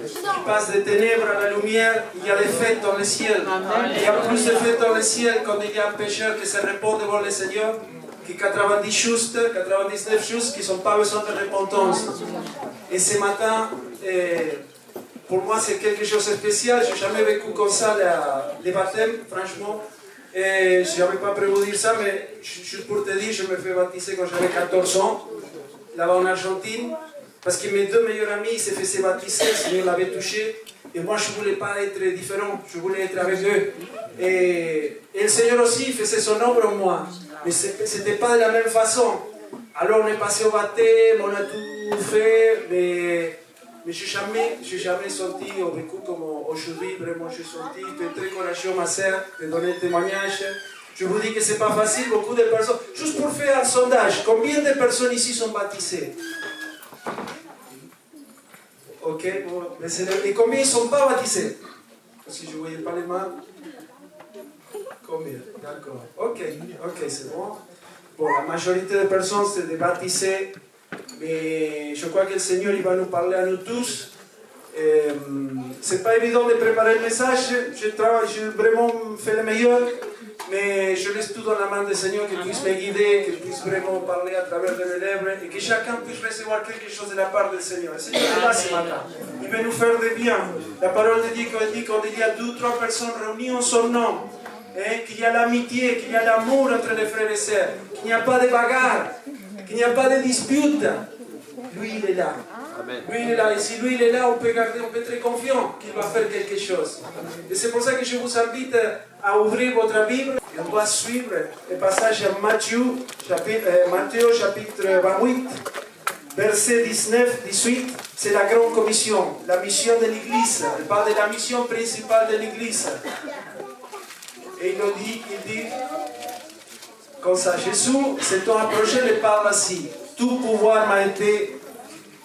qui passe des ténèbres à la lumière, il y a des fêtes dans le ciel. Amen. Il y a plus de fêtes dans le ciel quand il y a un pécheur qui se répand devant le Seigneur que 90 justes, 99 justes qui n'ont pas besoin de repentance. Et ce matin, pour moi, c'est quelque chose de spécial. Je n'ai jamais vécu comme ça les baptêmes, franchement. Et je n'avais pas prévu de dire ça, mais juste pour te dire, je me fais baptiser quand j'avais 14 ans, là-bas en Argentine, parce que mes deux meilleurs amis ils se faisaient baptiser, le Seigneur l'avait touché, et moi je ne voulais pas être différent, je voulais être avec eux. Et le Seigneur aussi faisait son œuvre en moi, mais ce n'était pas de la même façon. Alors on est passé au baptême, on a tout fait, mais je n'ai jamais senti au vécu comme aujourd'hui. Vraiment, je suis senti, tu es très courageux, ma sœur, de donner témoignage. Je vous dis que ce n'est pas facile, beaucoup de personnes. Juste pour faire un sondage, combien de personnes ici sont baptisées? Ok, et combien ne sont pas baptisés? Parce que je ne voyais pas les mains. Combien? D'accord. Ok, c'est bon. Bon, la majorité des personnes sont baptisées. Mais je crois que le Seigneur il va nous parler à nous tous. C'est pas évident de préparer le message. Je travaille, je vraiment fais le meilleur, mais je laisse tout dans la main du Seigneur, qu'il puisse me guider, qu'il puisse vraiment parler à travers de mes lèvres et que chacun puisse recevoir quelque chose de la part du Seigneur. Le Seigneur est là ce matin. Il veut nous faire du bien. La parole de Dieu dit quand il y a 2 ou 3 personnes réunies en son nom, qu'il y a l'amitié, qu'il y a l'amour entre les frères et sœurs, qu'il n'y a pas de bagarre, qu'il n'y a pas de dispute. Lui, il est là. Amen. Lui, il est là. Et si lui, il est là, on peut être confiant qu'il va faire quelque chose. Et c'est pour ça que je vous invite à ouvrir votre Bible. Et on doit suivre le passage à Matthieu chapitre 28, verset 19-18. c'est la grande commission, la mission de l'Église. Elle parle de la mission principale de l'Église. Et il dit comme ça, Jésus s'étant approché, il parle ainsi. Tout pouvoir m'a été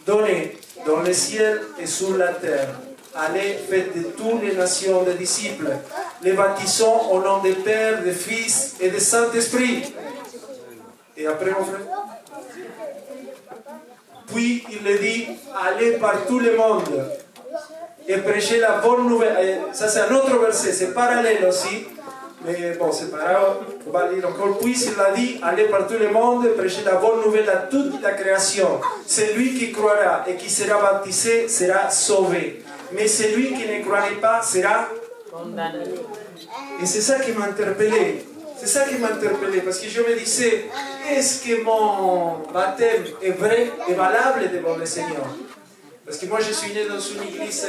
donné dans le ciel et sur la terre. Allez, faites de toutes les nations des disciples, les baptisons au nom du Père, du Fils et du Saint-Esprit. Et après, mon frère. Puis il le dit, allez par tout le monde et prêchez la bonne nouvelle. Ça c'est un autre verset, c'est parallèle aussi. Mais bon, c'est pas grave, on va lire encore. Puis il a dit, allez par tout le monde et prêchez la bonne nouvelle à toute la création. Celui qui croira et qui sera baptisé sera sauvé. Mais celui qui ne croira pas sera condamné. Et c'est ça qui m'a interpellé. C'est ça qui m'a interpellé, parce que je me disais, est-ce que mon baptême est vrai et valable devant le Seigneur? Parce que moi je suis né dans une église,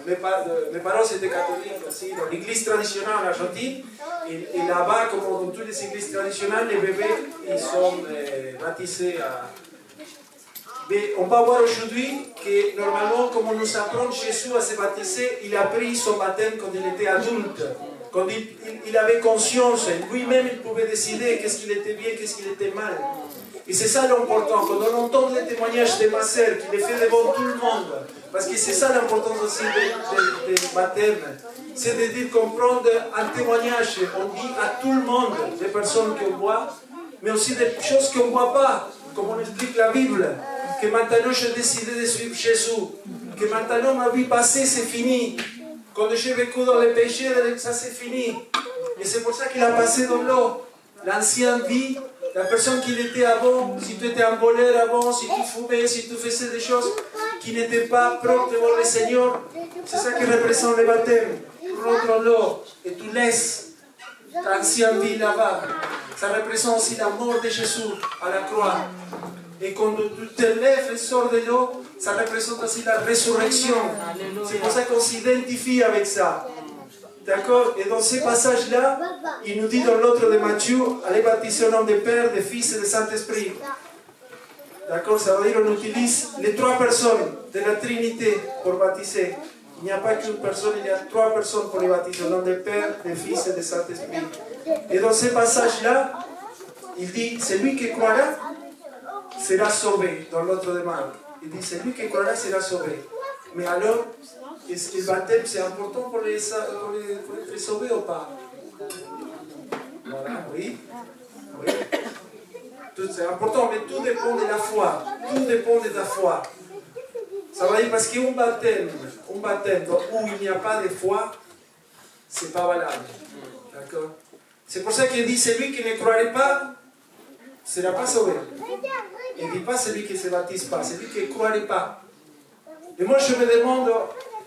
mes parents étaient catholiques aussi, dans l'église traditionnelle en Argentine, et là-bas, comme dans toutes les églises traditionnelles, les bébés, ils sont baptisés à... Mais on va voir aujourd'hui que normalement, comme on nous apprend Jésus à se baptiser, il a pris son baptême quand il était adulte. Quand il avait conscience, lui-même il pouvait décider qu'est-ce qu'il était bien, qu'est-ce qu'il était mal. Et c'est ça l'important, quand on entend les témoignages de ma sœur, qu'il les fait devant tout le monde, parce que c'est ça l'importance aussi des baptêmes, c'est de dire comprendre un témoignage, on dit à tout le monde, des personnes qu'on voit, mais aussi des choses qu'on ne voit pas, comme on explique la Bible, que maintenant j'ai décidé de suivre Jésus, que maintenant ma vie passée c'est fini. Quand j'ai vécu dans les péchés, ça c'est fini. Et c'est pour ça qu'il a passé dans l'eau. L'ancienne vie, la personne qu'il était avant, si tu étais un voleur avant, si tu fumais, si tu faisais des choses qui n'étaient pas propres devant le Seigneur, c'est ça qui représente le baptême. Tu rentres dans l'eau et tu laisses ta ancienne vie là-bas. Ça représente aussi la mort de Jésus à la croix. Et quand tu te lèves et sors de l'eau, ça représente aussi la résurrection. C'est pour ça qu'on s'identifie avec ça. D'accord? Et dans ces passages-là, il nous dit dans l'autre de Matthieu, allez baptiser au nom du Père, du Fils et du Saint-Esprit. D'accord? Ça veut dire qu'on utilise les trois personnes de la Trinité pour baptiser. Il n'y a pas qu'une personne, il y a trois personnes pour les baptiser au nom du Père, du Fils et du Saint-Esprit. Et dans ces passages-là, il dit, celui qui croira sera sauvé, dans l'autre de Marc. Il dit, celui qui croira sera sauvé. Mais alors, est-ce que le baptême c'est important pour être sauvé ou pas? Voilà, oui. C'est important, mais tout dépend de la foi. Tout dépend de ta foi. Ça veut dire parce qu'un baptême où il n'y a pas de foi, c'est pas valable. D'accord? C'est pour ça qu'il dit, celui qui ne croirait pas, ne sera pas sauvé. Il ne dit pas celui qui ne se baptise pas, celui qui ne croirait pas. Et moi je me demande,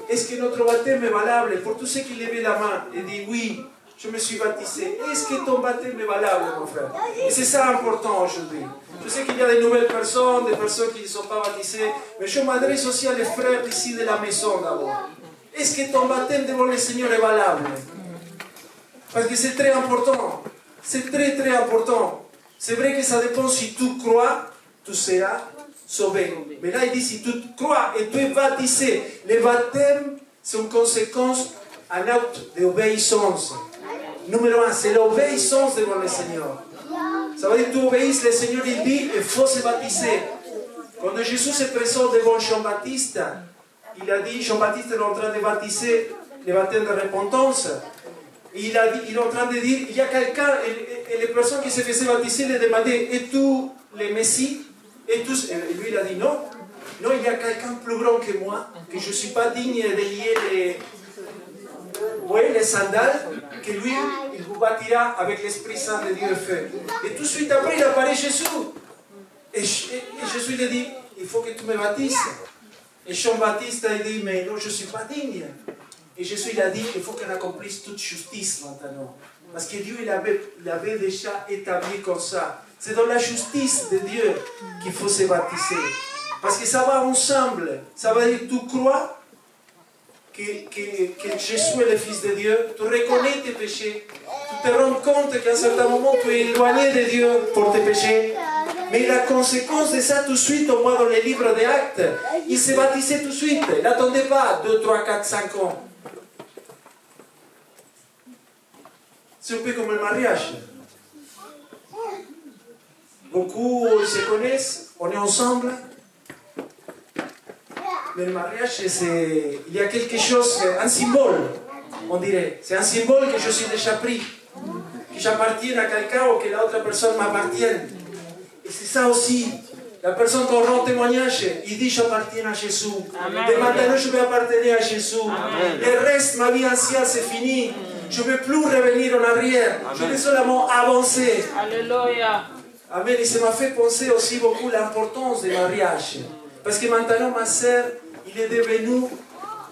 est-ce que notre baptême est valable? Pour tous ceux qui levaient la main et disent oui, je me suis baptisé. Est-ce que ton baptême est valable, mon frère? Et c'est ça important aujourd'hui. Je sais qu'il y a de nouvelles personnes, des personnes qui ne sont pas baptisées, mais je m'adresse aussi à les frères ici de la maison d'abord. Est-ce que ton baptême devant le Seigneur est valable? Parce que c'est très important. C'est très très important. C'est vrai que ça dépend si tu crois, tu seras sauvé. Mais là, il dit, si tu crois et tu es baptisé, le baptême, c'est une conséquence, un acte d'obéissance. Numéro 1, c'est l'obéissance devant le Seigneur. Ça veut dire que tu obéis, le Seigneur, il dit, il faut se baptiser. Quand Jésus se présente devant Jean-Baptiste, il a dit, Jean-Baptiste est en train de baptiser le baptême de repentance. Il est en train de dire, il y a quelqu'un, et les personnes qui se faisaient baptiser lui demandaient, es-tu le Messie? Et lui il a dit, non, il y a quelqu'un plus grand que moi, que je ne suis pas digne de lier les sandales, que lui, il vous bâtira avec l'Esprit Saint de Dieu et feu. Et tout de suite après, il apparaît Jésus. Et Jésus lui dit, il faut que tu me baptises. Et Jean-Baptiste a dit, mais non, je ne suis pas digne. Et Jésus il a dit qu'il faut qu'on accomplisse toute justice maintenant. Parce que Dieu il avait déjà établi comme ça. C'est dans la justice de Dieu qu'il faut se baptiser. Parce que ça va ensemble. Ça veut dire que tu crois que Jésus est le Fils de Dieu. Tu reconnais tes péchés. Tu te rends compte qu'à un certain moment tu es éloigné de Dieu pour tes péchés. Mais la conséquence de ça, tout de suite, on voit dans les livres des Actes, il s'est baptisé tout de suite. Il n'attendait pas 2, 3, 4, 5 ans. C'est un peu comme le mariage. Beaucoup se connaissent, on est ensemble. Mais le mariage, il y a quelque chose, un symbole, on dirait. C'est un symbole que je suis déjà pris. Que j'appartienne à quelqu'un ou que l'autre personne m'appartienne. Et c'est ça aussi. La personne qui rend témoignage, il dit j'appartiens à Jésus. Et maintenant je vais appartenir à Jésus. Le reste, ma vie ancienne, c'est fini. Je ne veux plus revenir en arrière. Je veux seulement avancer. Alléluia. Amen. Et ça m'a fait penser aussi beaucoup l'importance du mariage. Parce que maintenant, ma sœur, il est devenu,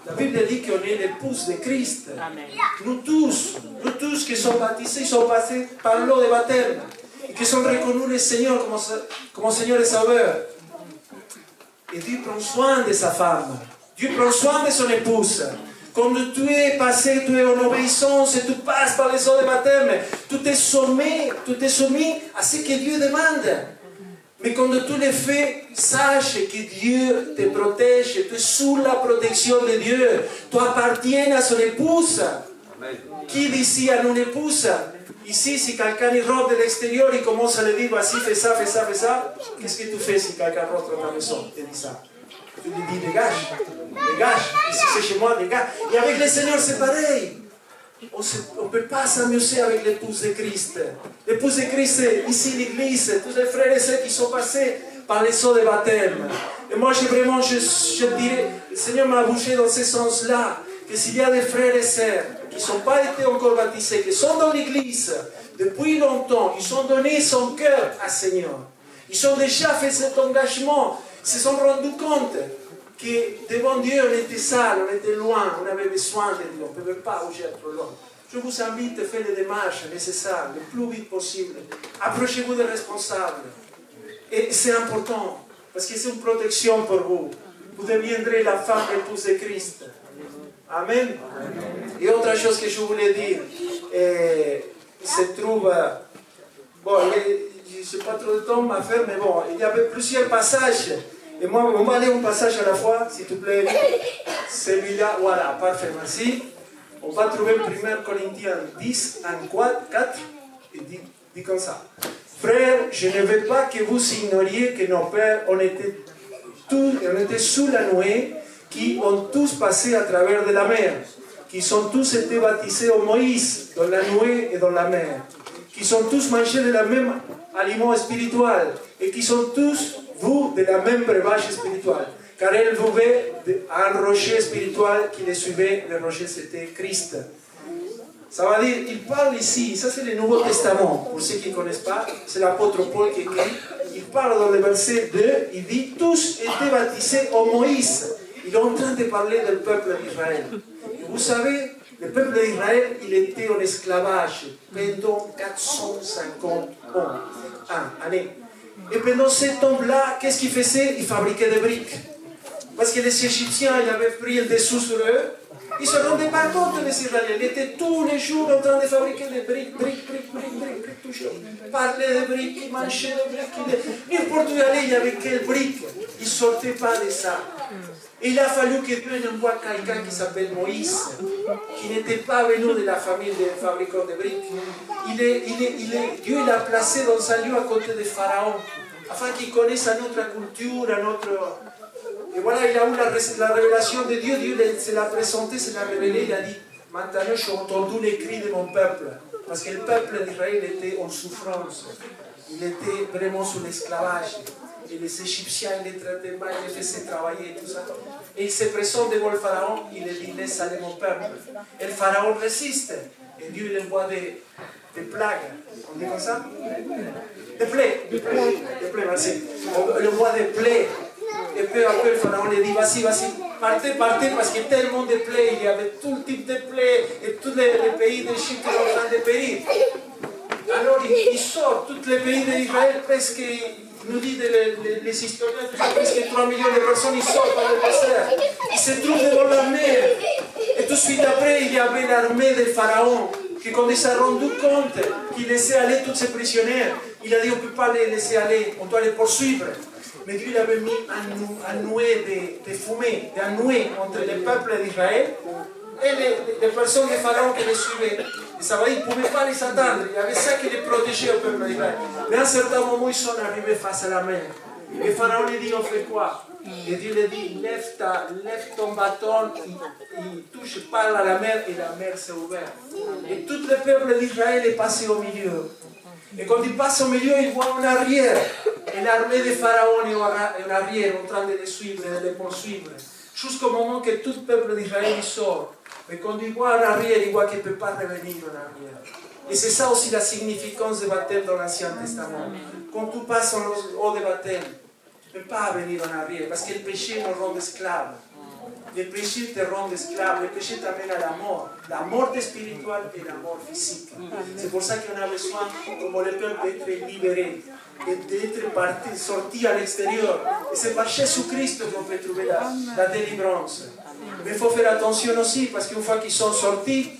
la Bible dit qu'on est l'épouse de Christ. Amen. Nous tous qui sommes baptisés, sont passés par l'eau de baptême. Et qui sont reconnus le Seigneur comme Seigneur et Sauveur. Et Dieu prend soin de sa femme. Dieu prend soin de son épouse. Quand tu es passé, tu es en obéissance et tu passes par les eaux de baptême, tu t'es soumis à ce que Dieu demande. Mais quand tu le fais, sache que Dieu te protège, tu es sous la protection de Dieu. Tu appartiens à son épouse. Amen. Qui dit ici à une épouse? Ici, si quelqu'un rentre de l'extérieur, il commence à lui dire, vas-y, fais ça, fais ça, fais ça. Qu'est-ce que tu fais si quelqu'un rentre dans ta maison et dit ça? Tu lui dis, dégage, ici c'est chez moi, dégage. Et avec le Seigneur, c'est pareil. On ne peut pas s'amuser avec l'épouse de Christ. L'épouse de Christ, ici l'église, tous les frères et sœurs qui sont passés par les eaux de baptême. Et moi, je dirais, le Seigneur m'a bougé dans ce sens-là, que s'il y a des frères et sœurs qui n'ont pas été encore baptisés, qui sont dans l'église depuis longtemps, ils ont donné son cœur à Seigneur. Ils ont déjà fait cet engagement, ils se sont rendus compte que devant Dieu, on était sale, on était loin, on avait besoin de Dieu, on ne pouvait pas bouger trop loin. Je vous invite à faire les démarches nécessaires le plus vite possible. Approchez-vous des responsables. Et c'est important, parce que c'est une protection pour vous. Vous deviendrez la femme épouse de Christ. Amen. Et autre chose que je voulais dire, il se trouve, bon, je ne sais pas trop de temps à faire, mais bon, il y avait plusieurs passages. Et moi, on va aller un passage à la fois, s'il te plaît. Celui-là, voilà, parfait, merci. On va trouver 1 Corinthiens 10, 4, et dit comme ça. Frères, je ne veux pas que vous ignoriez que nos pères, on était sous la nuée, qui ont tous passé à travers de la mer, qui sont tous été baptisés au Moïse, dans la nuée et dans la mer, qui sont tous mangés de la même aliment spirituel, et qui sont tous, vous, de la même breuvage spirituel, car elle buvait un rocher spirituel qui les suivait, le rocher c'était Christ. Ça veut dire, il parle ici, ça c'est le Nouveau Testament, pour ceux qui ne connaissent pas, c'est l'apôtre Paul qui écrit, il parle dans le verset 2, il dit, tous étaient baptisés au Moïse. Il est en train de parler du peuple d'Israël. Vous savez, le peuple d'Israël, il était en esclavage pendant 450 années. Et pendant ce temps-là, qu'est-ce qu'ils faisaient? Ils fabriquaient des briques. Parce que les Égyptiens, ils avaient pris le dessous sur eux. Ils ne se rendaient pas compte des Israéliens. Ils étaient tous les jours en train de fabriquer des briques, toujours. Parler des briques, mancher des briques. N'importe où ils allaient, il y avait quelles briques. Ils ne sortaient pas de ça. Et il a fallu que Dieu envoie quelqu'un qui s'appelle Moïse, qui n'était pas venu de la famille des fabricants de briques. Dieu l'a placé dans un lieu à côté de Pharaon, afin qu'il connaisse notre culture, Et voilà, il a eu la révélation de Dieu, Dieu se l'a présenté, se l'a révélé, il a dit, maintenant j'ai entendu les cris de mon peuple, parce que le peuple d'Israël était en souffrance, il était vraiment sous l'esclavage. Et les Égyptiens, ils les traitaient mal, ils les faisaient travailler et tout ça. Et il se présente devant le Pharaon, il les dit, laisse aller mon peuple. Et le Pharaon résiste. Et Dieu il envoie des plagues. On dit comme ça? Des plaies. Des plaies, merci. Il envoie des plaies. Et peu à peu, le Pharaon lui dit, vas-y, partez, parce qu'il y a tellement de plaies. Il y avait tout type de plaies. Et tous les pays d'Égypte sont en train de périr. Alors il sort, tous les pays d'Israël, presque... nous disent les historiens, presque 3 millions de personnes, ils sortent par le désert. Ils se trouvent devant la mer. Et tout de suite après, il y avait l'armée de Pharaon, qui quand il s'est rendu compte qu'il laissait aller tous ses prisonniers, Il a dit on ne peut pas les laisser aller, on doit les poursuivre. Mais Dieu il avait mis un nuée de fumée, un nuée entre les peuples d'Israël et les personnes de Pharaon qui les suivaient. Et ça va dire, ils ne pouvaient pas les attendre. Il y avait ça qui les protégeait au peuple d'Israël. Mais à un certain moment, ils sont arrivés face à la mer. Et Pharaon lui dit, on fait quoi? Et Dieu lui dit, lève ton bâton, il touche, parle à la mer et la mer s'est ouverte. Et tout le peuple d'Israël est passé au milieu. Et quand il passe au milieu, il voit en arrière. Et l'armée de Pharaon est en arrière, en train de les suivre, de les poursuivre. Jusqu'au moment que tout le peuple d'Israël sort. Mais quand il voit en arrière, il voit qu'il ne peut pas revenir en arrière. Et c'est ça aussi la significance du baptême dans l'Ancien Testament. Quand tu passes en haut du baptême, tu ne peux pas venir en arrière, parce que le péché nous rend esclaves. Le péché te rend esclave, le péché t'amène à la mort spirituelle et la mort physique. C'est pour ça qu'on a besoin, comme le peuple, d'être libéré, d'être parti, sorti à l'extérieur. Et c'est par Jésus-Christ qu'on peut trouver la délivrance. Mais il faut faire attention aussi, parce qu'une fois qu'ils sont sortis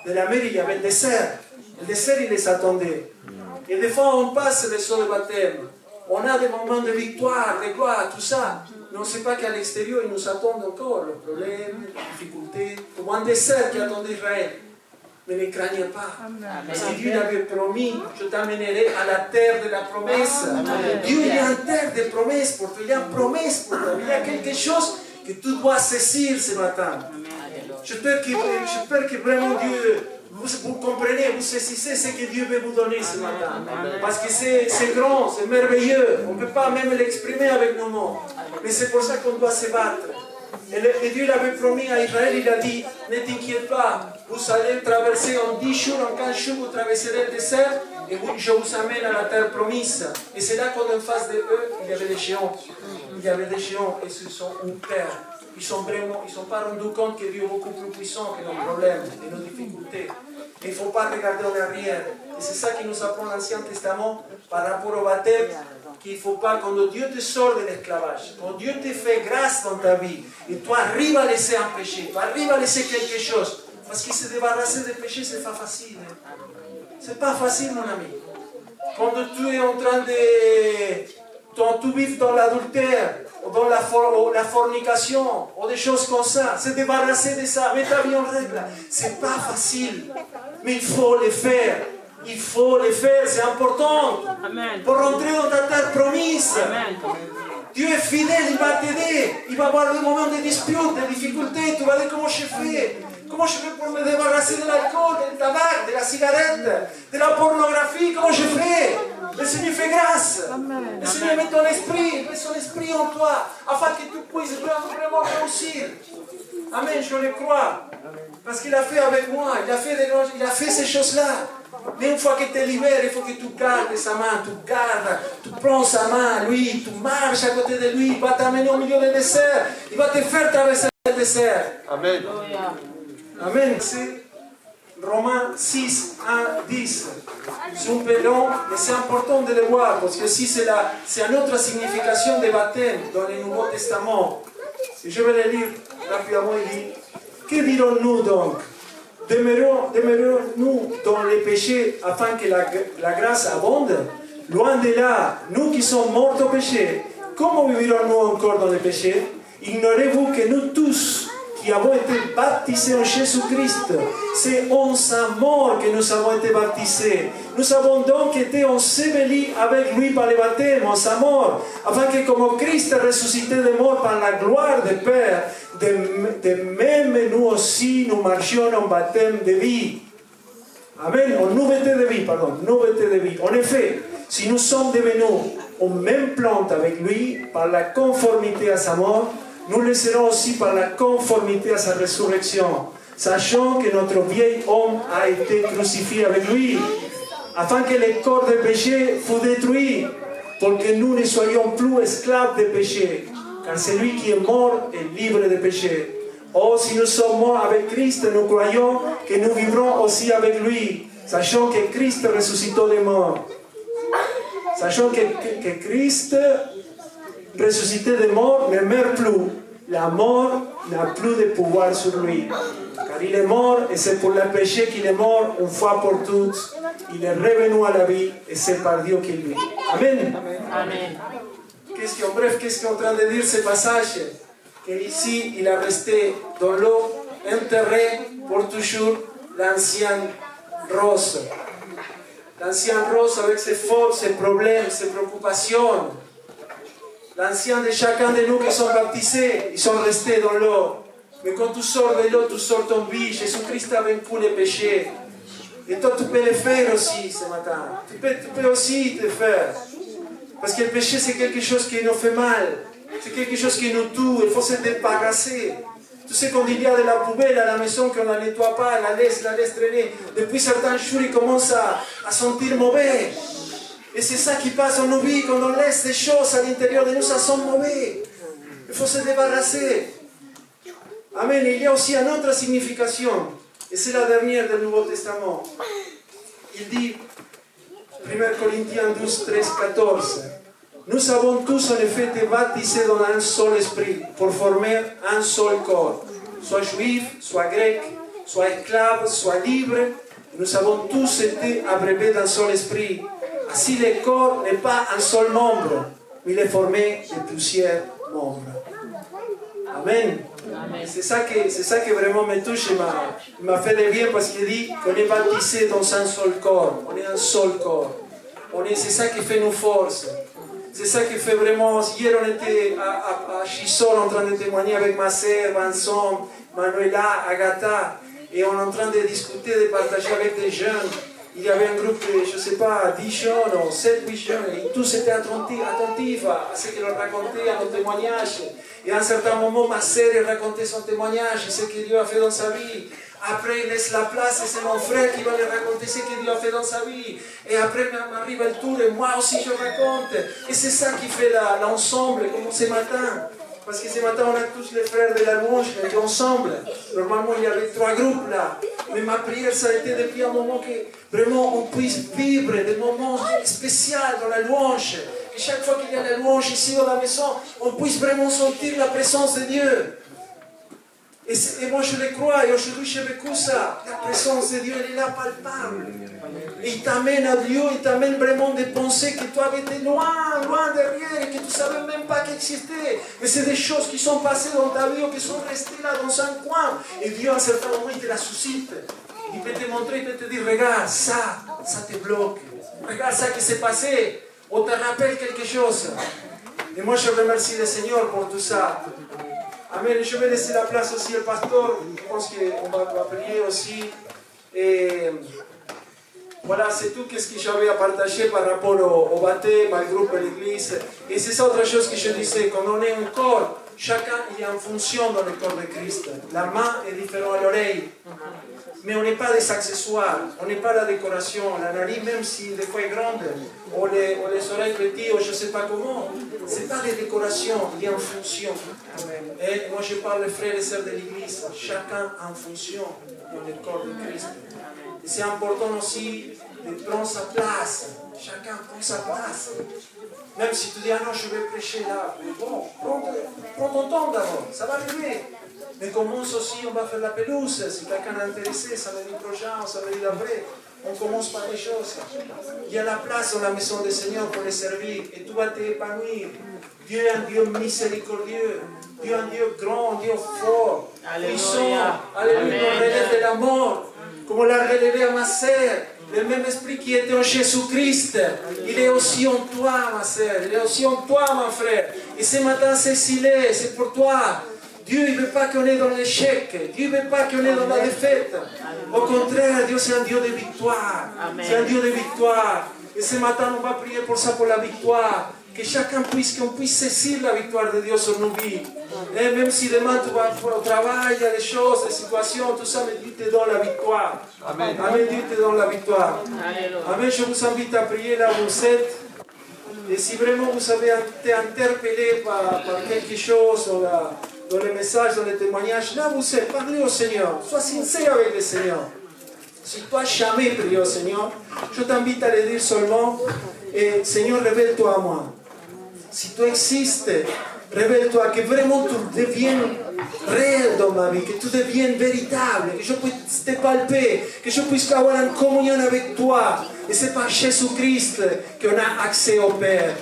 de la mer, il y avait le désert. Le désert, il les attendait. Et des fois, on passe les sauts de baptême. On a des moments de victoire, de gloire, tout ça. Mais on ne sait pas qu'à l'extérieur, ils nous attendent encore le problème, les difficultés, comme un désert qui attendait Israël. Mais ne craignez pas. Parce que Dieu avait promis, je t'amènerai à la terre de la promesse. Dieu, il y a une terre de promesse pour toi. Il y a une promesse pour toi. Il y a quelque chose que tu dois saisir ce matin. J'espère que vraiment Dieu, vous comprenez, vous saisissez ce que Dieu veut vous donner ce matin. Parce que c'est grand, c'est merveilleux. On ne peut pas même l'exprimer avec nos mots. Mais c'est pour ça qu'on doit se battre. Et Dieu l'avait promis à Israël, il a dit, ne t'inquiète pas, vous allez traverser en 10 jours, en 15 jours, vous traverserez le désert, et je vous amène à la terre promise. Et c'est là qu'en face de eux, il y avait des géants. Il y avait des géants, et ce sont une terre. Ils ne sont pas rendus compte que Dieu est beaucoup plus puissant que nos problèmes et nos difficultés. Il ne faut pas regarder en arrière. Et c'est ça qui nous apprend l'Ancien Testament par rapport au baptême, qu'il ne faut pas, quand Dieu te sort de l'esclavage, quand Dieu te fait grâce dans ta vie, et toi arrives à laisser un péché, tu arrives à laisser quelque chose, parce que se débarrasser des péchés, ce n'est pas facile. Ce n'est pas facile, mon ami. Quand tu es en train de... Quand tu vis dans l'adultère, ou dans la fornication, ou des choses comme ça, se débarrasser de ça, mettre ta vie en règle, c'est pas facile. Mais il faut le faire. Il faut le faire, c'est important. Amen. Pour rentrer dans ta terre promise. Amen. Dieu est fidèle, il va t'aider. Il va avoir des moments de dispute, de difficultés. Tu vas dire comment je fais. Comment je fais pour me débarrasser de l'alcool, du tabac, de la cigarette, de la pornographie. Comment je fais? Le Seigneur fait grâce. Amen. Le Seigneur met ton esprit, met son esprit en toi, afin que tu puisses vraiment réussir. Amen, je le crois. Parce qu'il a fait avec moi, il a fait ces choses-là. Mais une fois que tu es libéré, il faut que tu gardes sa main, tu prends sa main, lui, tu marches à côté de lui, il va t'amener au milieu du désert, il va te faire traverser le désert. Amen. Amen. C'est Romains 6, 1, 10. C'est un peu long, mais c'est important de le voir, parce que si c'est une autre signification de baptême dans le Nouveau Testament. Et je vais le lire rapidement, il dit, que dirons-nous donc? Demeurons-nous dans les péchés afin que la grâce abonde? Loin de là, nous qui sommes morts au péché, comment vivrons-nous encore dans les péchés? Ignorez-vous que nous tous qui avons été baptisés en Jésus-Christ, c'est en sa mort que nous avons été baptisés. Nous avons donc été ensevelis avec lui par le baptême, en sa mort, afin que comme Christ est ressuscité des morts par la gloire du Père, de même nous aussi nous marchions en baptême de vie. Amen. En nouveauté de vie, pardon. Nouveauté de vie. En effet, si nous sommes devenus en même plante avec lui, par la conformité à sa mort, nous le serons aussi par la conformité à sa résurrection, sachant que notre vieil homme a été crucifié avec lui, afin que le corps de péché fût détruit, pour que nous ne soyons plus esclaves de péché, car celui qui est mort est libre de péché. Oh, si nous sommes morts avec Christ, nous croyons que nous vivrons aussi avec lui, sachant que Christ ressuscitó des morts. Sachant que Christ ressuscité des morts ne meurt plus. La mort n'a plus de pouvoir sur lui. Car il est mort et c'est pour le péché qu'il est mort une fois pour toutes. il est revenu à la vie et c'est par Dieu qu'il vit. Amen. Amen. Qu'est-ce qu'en train de dire ce passage? Qu'ici, il a resté dans l'eau, enterré pour toujours l'ancien Rose. L'ancien Rose avec ses fautes, ses problèmes, ses préoccupations. L'ancien de chacun de nous qui sont baptisés, ils sont restés dans l'eau. Mais quand tu sors de l'eau, tu sors ton vie. Jésus-Christ a vaincu les péchés. Et toi, tu peux le faire aussi ce matin. Tu peux aussi te faire. Parce que le péché, c'est quelque chose qui nous fait mal. C'est quelque chose qui nous tue. Il faut se débarrasser. Tu sais, quand il y a de la poubelle à la maison, qu'on ne la nettoie pas, la laisse traîner, depuis certains jours, il commence à sentir mauvais. Et c'est ça qui passe dans nos vies. Quand on laisse des choses à l'intérieur de nous, ça sent mauvais. Il faut se débarrasser. Amen. Et il y a aussi une autre signification. Et c'est la dernière du Nouveau Testament. Il dit, 1 Corinthiens 12, 13, 14, nous avons tous en effet été baptisés dans un seul esprit pour former un seul corps, soit juif, soit grec, soit esclave, soit libre. Nous avons tous été abreuvés d'un seul esprit. Ainsi le corps n'est pas un seul membre, mais il est formé de plusieurs membres. Amen. C'est ça qui vraiment me touche et m'a fait de bien parce qu'il dit qu'on est baptisé dans un seul corps. On est un seul corps. C'est ça qui fait nos forces. C'est ça qui fait vraiment. Hier, on était à Chisol en train de témoigner avec ma sœur, Vincent, Manuela, Agatha, et on est en train de discuter, de partager avec des jeunes. Il y avait un groupe de, je ne sais pas, 10 jeunes ou 7, 8 jeunes, et tous étaient attentifs à ce que l'on racontait, à nos témoignages. Et à un certain moment, ma sœur racontait son témoignage, ce que Dieu a fait dans sa vie. Après, il laisse la place et c'est mon frère qui va lui raconter ce que Dieu a fait dans sa vie. Et après, m'arrive le tour et moi aussi je raconte. Et c'est ça qui fait l'ensemble, comme ce matin. Parce que ce matin, on a tous les frères de la louange qui étaient ensemble. Normalement, il y avait 3 groupes là. Mais ma prière, ça a été depuis un moment que vraiment on puisse vivre des moments spéciaux dans la louange. Et chaque fois qu'il y a la louange ici dans la maison, on puisse vraiment sentir la présence de Dieu. Et moi je le crois, et aujourd'hui j'ai vécu ça. La présence de Dieu, elle est là palpable. Et il t'amène à Dieu, il t'amène vraiment des pensées que toi avais été loin derrière, et que tu ne savais même pas qu'elles existaient. Mais c'est des choses qui sont passées dans ta vie, ou qui sont restées là dans un coin. Et Dieu à un certain moment, il te la suscite. Il peut te montrer, il peut te dire, regarde, ça te bloque. Regarde ça qui s'est passé. On te rappelle quelque chose. Et moi je remercie le Seigneur pour tout ça. Amen. Je vais laisser la place aussi au pasteur. Je pense qu'on va prier aussi. Et voilà, c'est tout ce que j'avais à partager par rapport au baptême, au groupe de l'église. Et c'est ça autre chose que je disais. Quand on est un corps, chacun il y a une fonction dans le corps de Christ. La main est différente à l'oreille. Mais on n'est pas des accessoires, on n'est pas la décoration. La narine, même si des fois est grande, ou les oreilles petites, ou je ne sais pas comment, ce n'est pas des décorations, il y a une fonction. Et moi je parle des frères et sœurs de l'église, chacun a une fonction dans le corps de Christ. Et c'est important aussi de prendre sa place, chacun prend sa place. Même si tu dis, ah non, je vais prêcher là, mais bon, prends ton temps d'abord, ça va arriver. Mais commence aussi, on va faire la pelouse. Si quelqu'un est intéressé, samedi prochain, samedi d'après, on commence par les choses. Il y a la place dans la maison du Seigneur pour les servir et tu vas t'épanouir. Dieu est un Dieu miséricordieux, Dieu est un Dieu grand, un Dieu fort, puissant. Alléluia, on relève de la mort, comme on l'a relevé à ma sœur. Le même esprit qui était en Jésus-Christ, il est aussi en toi, ma sœur, il est aussi en toi, mon frère. Et ce matin, c'est scellé, c'est pour toi. Dieu ne veut pas qu'on est dans l'échec. Dieu ne veut pas qu'on est dans la défaite. Au contraire, Dieu c'est un Dieu de victoire. C'est un Dieu de victoire. Et ce matin, on va prier pour ça, pour la victoire. Que chacun qu'on puisse saisir la victoire de Dieu sur nos vies. Et même si demain tu vas au travail, il y a des choses, des situations, tout ça, mais Dieu te donne la victoire. Amen. Amen, Dieu te donne la victoire. Amen, je vous invite à prier là où vous êtes. Et si vraiment vous avez été interpellé par quelque chose, dans les messages, dans les témoignages, là vous êtes, parlez au Seigneur, sois sincère avec le Seigneur. Si tu n'as jamais prié au Seigneur, je t'invite à le dire seulement, et Seigneur, révèle-toi à moi. Si tu existes, Révèle-toi, que vraiment tu deviennes réel dans ma vie, que tu deviennes véritable, que je puisse te palper, que je puisse avoir une communion avec toi. Et c'est par Jésus-Christ qu'on a accès au Père.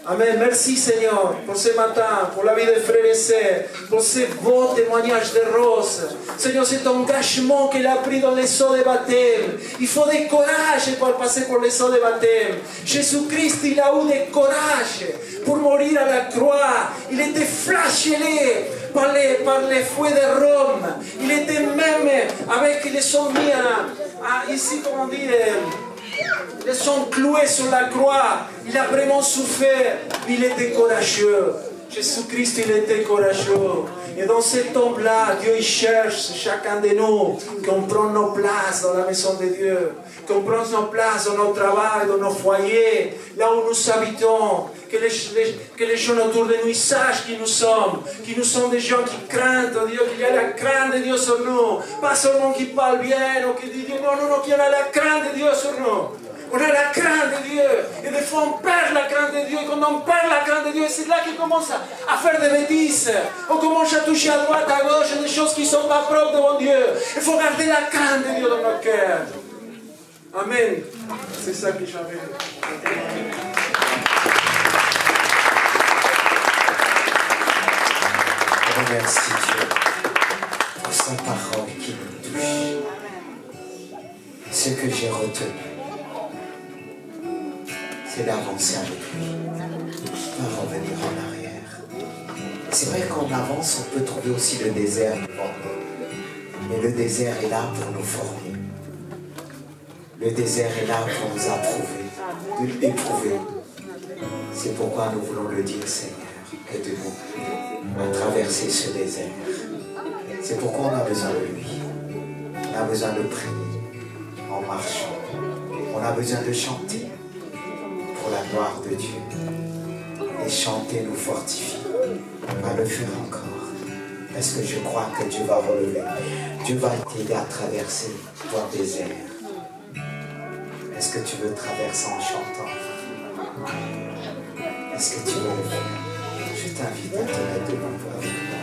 Amen. Merci Seigneur pour ce matin, pour la vie des frères et sœurs, pour ce beau témoignage de Rose. Seigneur, cet engagement qu'elle a pris dans les eaux de baptême. Il faut du courage pour passer pour les eaux de baptême. Jésus-Christ, il a eu du courage pour mourir à la croix. Il était flagellé par les fouets de Rome. Il était même avec les sommets ici, comment dire, ils sont cloués sur la croix. Il a vraiment souffert. Il était courageux. Jésus-Christ, il était courageux. Et dans cet homme-là, Dieu il cherche chacun de nous qu'on prenne nos places dans la maison de Dieu, qu'on prenne nos places dans nos travails, dans nos foyers, là où nous habitons, que les gens autour de nous sachent qui nous sommes des gens qui craignent Dieu, qu'il y a la crainte de Dieu sur nous, pas seulement qui parlent bien ou qui disent non, qu'il y a la crainte de Dieu sur nous. On a la crainte de Dieu. Et des fois, on perd la crainte de Dieu. Et quand on perd la crainte de Dieu, c'est là qu'on commence à faire des bêtises. On commence à toucher à droite, à gauche, des choses qui ne sont pas propres devant Dieu. Il faut garder la crainte de Dieu dans notre cœur. Amen. C'est ça que j'avais. Remercie Dieu pour sa parole qui nous touche. Ce que j'ai retenu, c'est d'avancer avec lui, pas revenir en arrière. C'est vrai qu'en avance, on peut trouver aussi le désert devant nous. Mais le désert est là pour nous former. Le désert est là pour nous approuver, nous éprouver. C'est pourquoi nous voulons le dire, Seigneur, aide-nous à traverser ce désert. C'est pourquoi on a besoin de lui. On a besoin de prier en marchant. On a besoin de chanter pour la gloire de Dieu. Et chanter nous fortifie. On va le faire encore. Parce que je crois que Dieu va relever. Dieu va t'aider à traverser ton désert. Est-ce que tu veux traverser en chantant? Est-ce que tu veux le faire? Je t'invite à te mettre devant toi avec moi.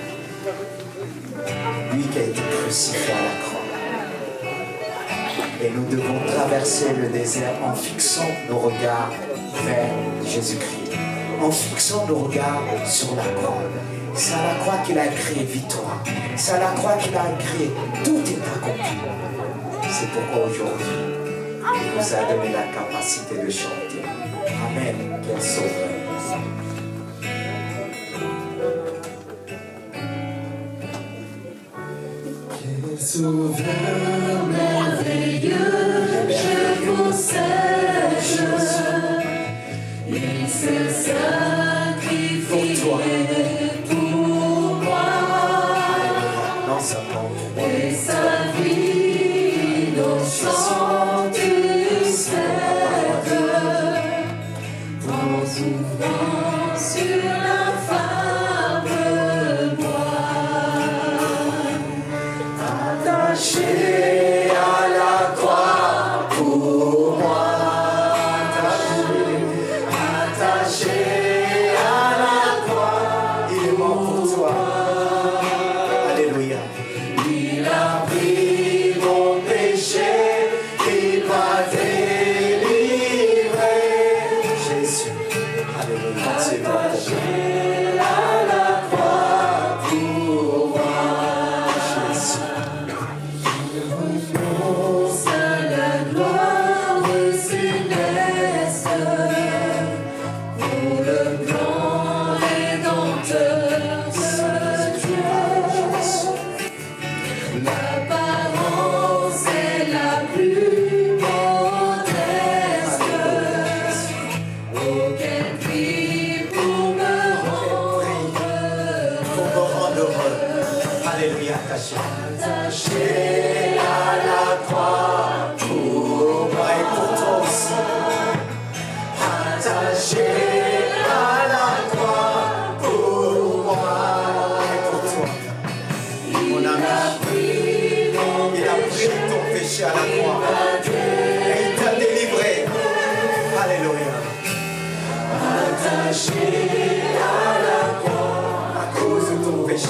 Lui qui a été crucifié à la croix. Et nous devons traverser le désert en fixant nos regards vers Jésus-Christ. En fixant nos regards sur la croix. C'est à la croix qu'il a créé victoire. C'est à la croix qu'il a créé tout est accompli. C'est pourquoi aujourd'hui, il nous a donné la capacité de chanter. Amen. Quel sauveur. Quel sauveur merveilleux, je vous sèche. Il se sacrifie pour moi. Et sa vie innocente cède en souffrant sur l'infâme bois. Attaché à la croix pour moi. Attaché à la croix, il est mort pour toi. Alléluia. Il a pris mon péché, il m'a délivré. Jésus, alléluia. Attaché à la croix pour moi. Jésus. Je renonce à la gloire céleste pour le plan rédempteur de Dieu. L'apparence est la plus modeste. Auquel prix pour me rendre heureux. Alléluia. attaché à la croix pour moi Et pour toi aussi. attaché à la croix pour moi. Et pour toi. Mon Il ami. a pris mon Il a pris ton péché à la croix. Et il t'a délivré. Alléluia. attaché à la croix. cause de ton péché,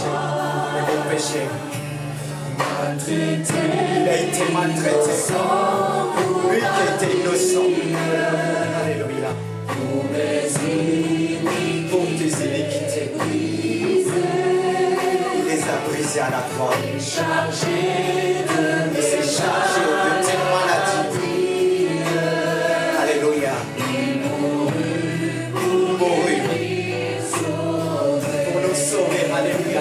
de mon péché. Il a été maltraité. Lui qui était innocent. Alléluia. Pour tes iniquités. Il les a brisés à la croix. Il s'est chargé de tes maladies. Alléluia. Il mourut pour nous sauver. Alléluia.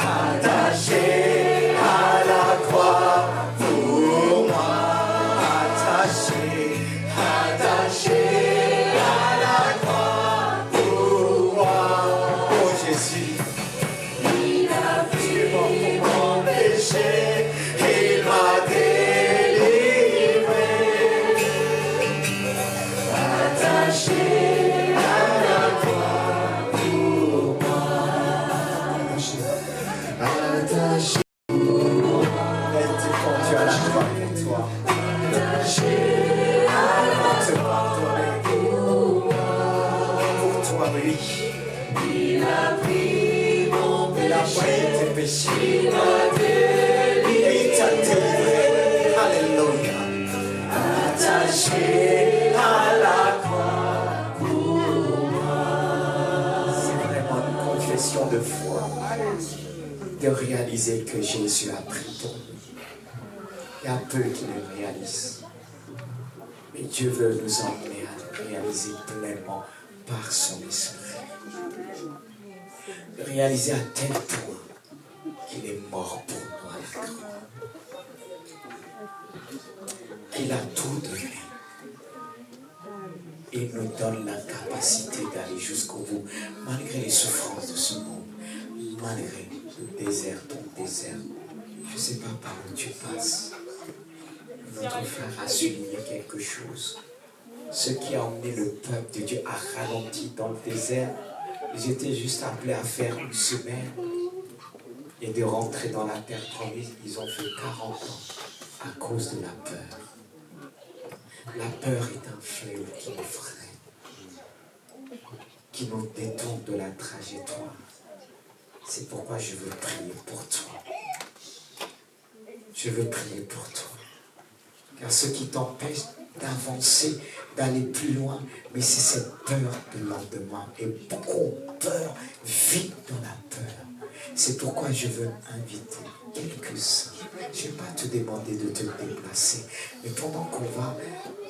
Attaché à la croix pour moi. Attaché à la croix pour moi. Oh Jésus. Il a pris pour mon péché, il m'a délivré. Attaché à la croix pour moi. Attaché pour moi. Elle te conduit à la croix pour toi. Attaché à la croix pour moi. Pour toi, oui. Il a pris mon péché, il a pris tes péchés, il m'a délivré, et il t'a délivré. Alléluia. Attaché à la croix pour moi. C'est vraiment une confession de foi, de réaliser que Jésus a pris pour nous. Il y a peu qui le réalisent, mais Dieu veut nous emmener à le réaliser pleinement par son esprit. Réaliser à tel point qu'il est mort pour nous à la croix. Qu'il a tout donné. Il nous donne la capacité d'aller jusqu'au bout, malgré les souffrances de ce monde, malgré le désert, ton désert. Je ne sais pas par où tu passes. Notre frère a souligné quelque chose. Ce qui a emmené le peuple de Dieu a ralenti dans le désert. Ils étaient juste appelés à faire une semaine et de rentrer dans la terre promise. Ils ont fait 40 ans à cause de la peur. La peur est un fléau qui nous freine, qui nous détourne de la trajectoire. C'est pourquoi je veux prier pour toi. Je veux prier pour toi. Car ce qui t'empêche d'avancer, d'aller plus loin, mais c'est cette peur de lendemain. Et beaucoup ont peur, vivent dans la peur. C'est pourquoi je veux inviter quelques-uns. Je ne vais pas te demander de te déplacer, mais pendant qu'on va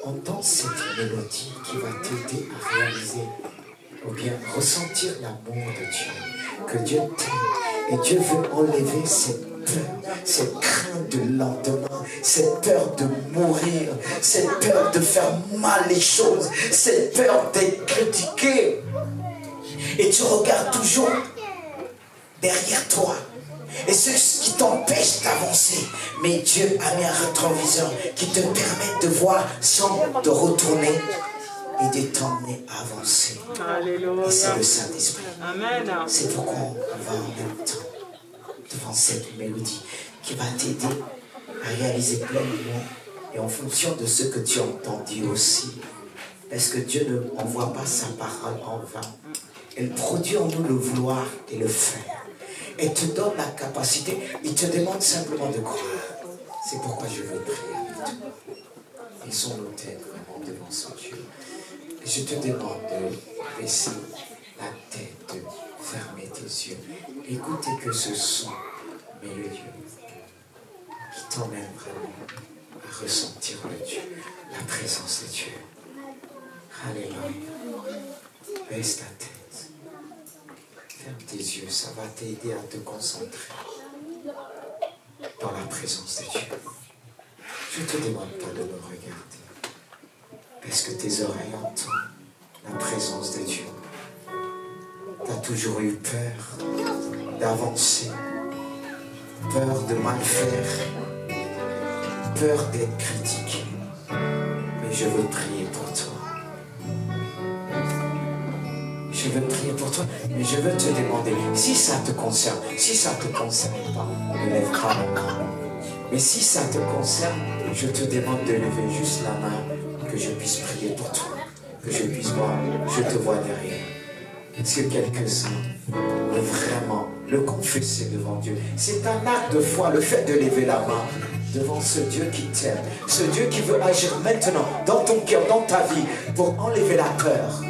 entendre cette mélodie qui va t'aider à réaliser, ou bien ressentir l'amour de Dieu, que Dieu t'aime, et Dieu veut enlever cette peur, cette crainte de lendemain, cette peur de mourir, cette peur de faire mal les choses, cette peur d'être critiqué. Et tu regardes toujours derrière toi. Et ce qui t'empêche d'avancer. Mais Dieu a mis un rétroviseur qui te permet de voir sans te retourner et de t'emmener à avancer. Alléluia. Et c'est le Saint-Esprit. Amen. C'est pourquoi on va en même temps devant cette mélodie qui va t'aider à réaliser pleinement et en fonction de ce que tu as entendu aussi. Parce que Dieu ne envoie pas sa parole en vain. Elle produit en nous le vouloir et le faire. Elle te donne la capacité. Il te demande simplement de croire. C'est pourquoi je veux prier avec toi. Laissons nos têtes vraiment devant son Dieu. Et je te demande de baisser la tête, de fermer tes yeux. Écoutez que ce son mélodieux qui t'emmène vraiment à ressentir le Dieu, la présence de Dieu. Alléluia. Baisse ta tête. Ferme tes yeux, ça va t'aider à te concentrer dans la présence de Dieu. Je ne te demande pas de me regarder, parce que tes oreilles entendent la présence de Dieu. Tu as toujours eu peur d'avancer, peur de mal faire, peur d'être critiqué. Mais je veux prier pour toi. Je veux prier pour toi, mais je veux te demander, si ça te concerne, si ça ne te concerne pas, ne lève pas la main. Mais si ça te concerne, je te demande de lever juste la main, que je puisse prier pour toi, que je puisse voir, je te vois derrière. Est-ce que quelques-uns veulent vraiment le confesser devant Dieu? C'est un acte de foi, le fait de lever la main devant ce Dieu qui t'aime, ce Dieu qui veut agir maintenant dans ton cœur, dans ta vie, pour enlever la peur.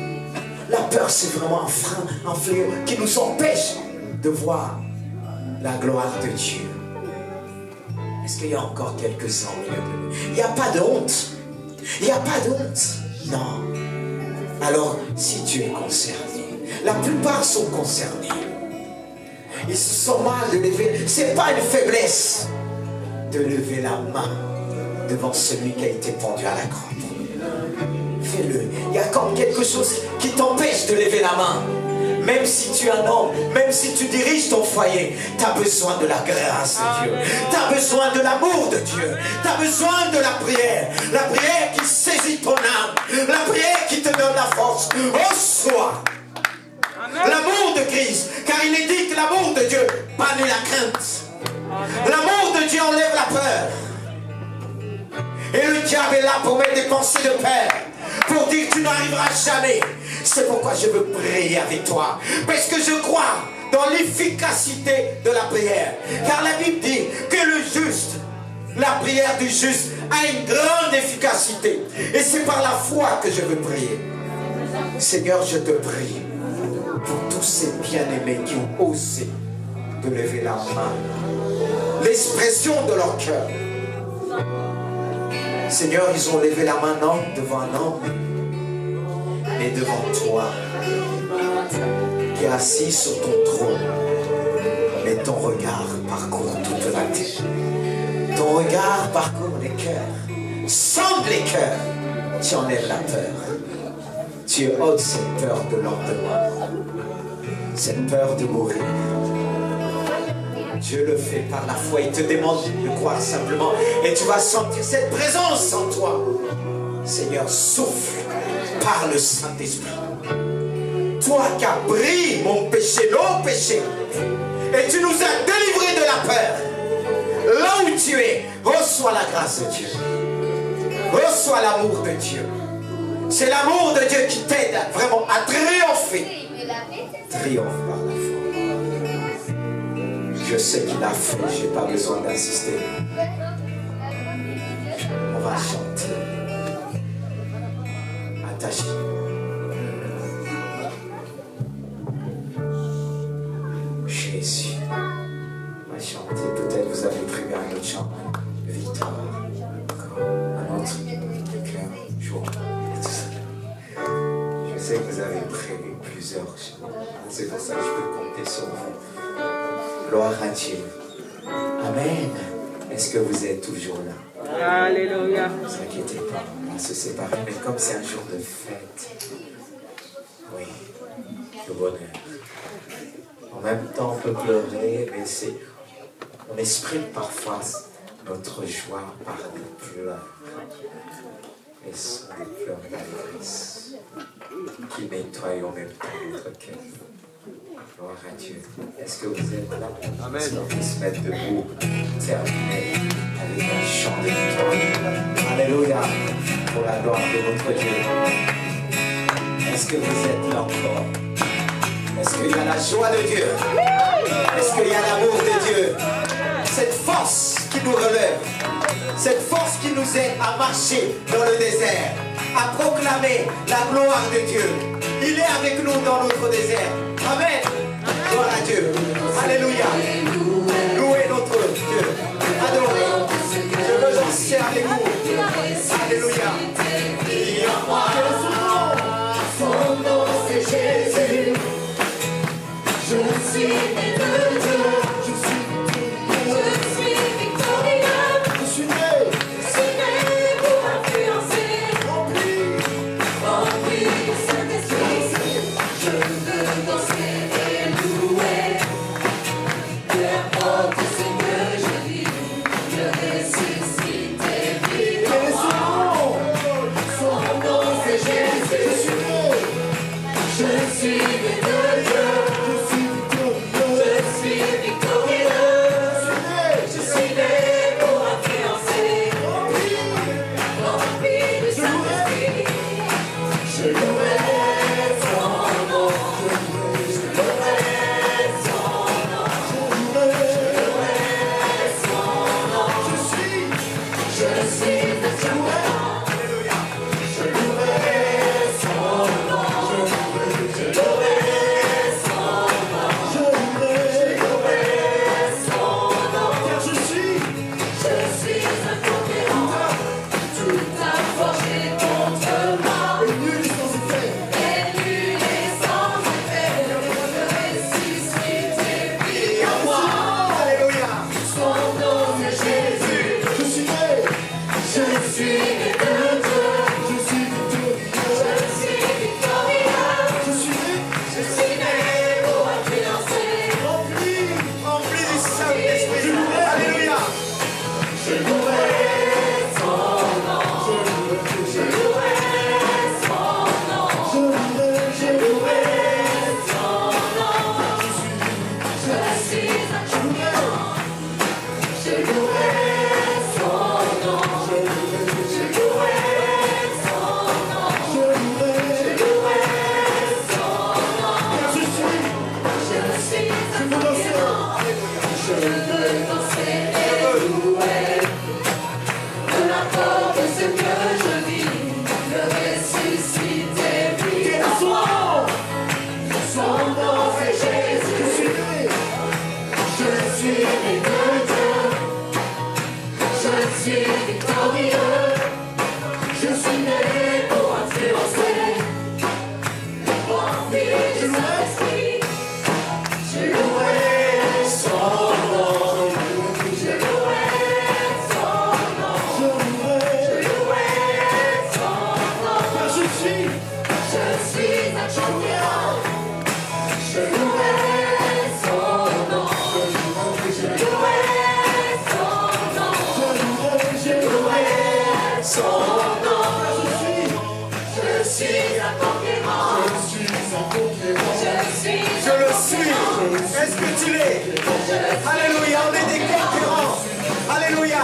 La peur, c'est vraiment un frein, un fléau qui nous empêche de voir la gloire de Dieu. Est-ce qu'il y a encore quelques-uns au milieu de nous? Il n'y a pas de honte. Il n'y a pas de honte. Non. Alors, si tu es concerné, la plupart sont concernés. Ils se sentent mal de lever. Ce n'est pas une faiblesse de lever la main devant celui qui a été pendu à la croix. Fais-le. Il y a comme quelque chose qui t'empêche de lever la main. Même si tu es un homme, même si tu diriges ton foyer, tu as besoin de la grâce de Dieu. Tu as besoin de l'amour de Dieu. Tu as besoin de la prière. La prière qui saisit ton âme. La prière qui te donne la force. Reçois l'amour de Christ. Car il est dit que l'amour de Dieu bannit la crainte. L'amour de Dieu enlève la peur. Et le diable est là pour mettre des pensées de peur. Pour dire que tu n'arriveras jamais. C'est pourquoi je veux prier avec toi. Parce que je crois dans l'efficacité de la prière. Car la Bible dit que le juste, la prière du juste a une grande efficacité. Et c'est par la foi que je veux prier. Seigneur, je te prie pour tous ces bien-aimés qui ont osé de lever la main. L'expression de leur cœur. Seigneur, ils ont levé la main non devant un homme, mais devant toi, qui es assis sur ton trône. Mais ton regard parcourt toute la terre. Ton regard parcourt les cœurs, sonde les cœurs. Tu enlèves la peur. Tu ôtes cette peur de l'endemain, cette peur de mourir. Dieu le fait par la foi. Il te demande de croire simplement. Et tu vas sentir cette présence en toi. Seigneur, souffle par le Saint-Esprit. Toi qui as pris mon péché, nos péchés. Et tu nous as délivrés de la peur. Là où tu es, reçois la grâce de Dieu. Reçois l'amour de Dieu. C'est l'amour de Dieu qui t'aide vraiment à triompher. Triomphe par la foi. Je sais qu'il a fait, je n'ai pas besoin d'insister. On va chanter. Attaché. Jésus. On va chanter. Peut-être vous avez prévu un autre chant. Victoire. Un autre cœur. Joie. Et tout ça. Je sais que vous avez prévu plusieurs chants. C'est pour ça que je peux compter sur vous. Gloire à Dieu. Amen. Est-ce que vous êtes toujours là? Alléluia. Ne vous inquiétez pas, on va se séparer, mais comme c'est un jour de fête, oui, de bonheur. En même temps, on peut pleurer, mais on exprime parfois notre joie par des pleurs. Et ce sont des pleurs d'allégresse qui nettoient en même temps notre cœur. Gloire à Dieu. Est-ce que vous êtes là? Amen. Est-ce qu'on peut se mettre debout, terminer avec un chant de victoire? Alléluia. Pour la gloire de notre Dieu. Est-ce que vous êtes là encore? Est-ce qu'il y a la joie de Dieu? Est-ce qu'il y a l'amour de Dieu? Cette force qui nous relève. Cette force qui nous aide à marcher dans le désert. À proclamer la gloire de Dieu. Il est avec nous dans notre désert. Amen. Gloire à Dieu. Alléluia. Louez notre Dieu. Adorez. Je veux danser avec vous. Alléluia. Il y a moi. Son nom c'est Jésus. Je suis né de Dieu. Je suis victorieux. Je suis né. Je suis né pour influencer. Rempli de Saint-Esprit. Je veux danser et louer. Est-ce que tu l'es? Alléluia, on est des conquérants. Alléluia.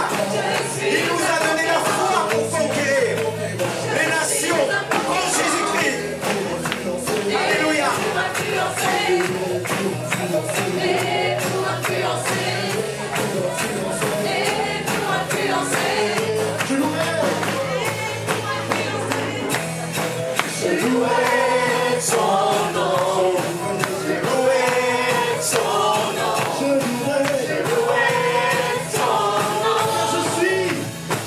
Il nous a donné la foi pour conquérir les nations en Jésus-Christ. Alléluia. Je louerai son nom. Je louerai son nom. Je louerai son nom.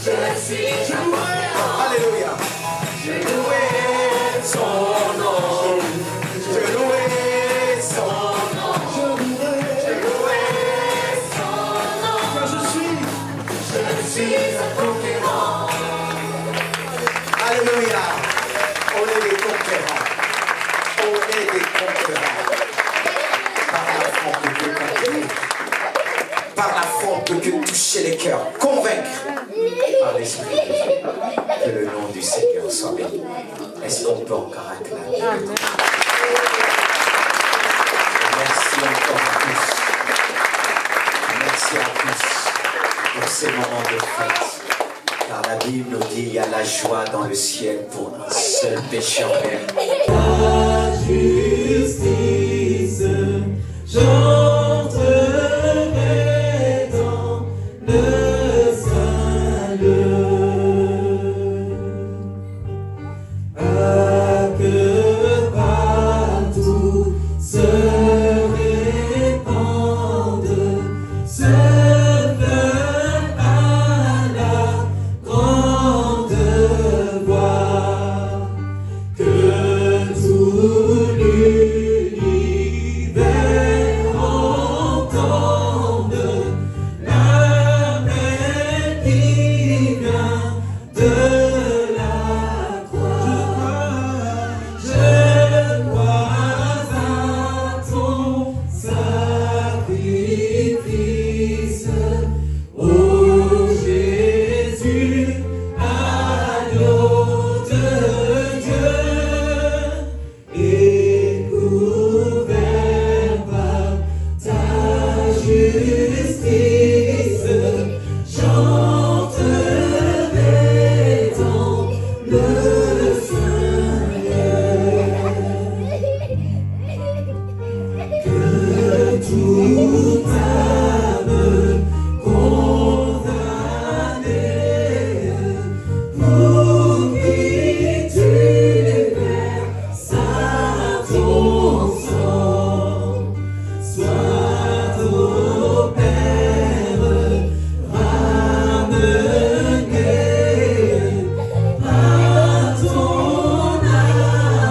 Je louerai. Alléluia. Je louerai son nom. Je louerai son nom. Je louerai son nom. Je suis un conquérant. Alléluia. On est des conquérants. On est des conquérants. Par la forme de Dieu, toucher les cœurs, convaincre par l'Esprit de Dieu. Que le nom du Seigneur soit béni. Est-ce qu'on peut encore acclamer? Merci encore à tous. Merci à tous pour ces moments de fête. Car la Bible nous dit il y a la joie dans le ciel pour un seul pécheur même. La justice, j'entrerai dans le salut. Que partout se répande ce feu à la grande voix, que tout l'univers entende l'appel qui vient de la croix. Je crois à ton sacrifice, ô Jésus, agneau de Dieu, et couvert par ta justice, j'entrerai dans le que toute âme condamnée pour qui tu verses ton sang soit au Père ramenée par ton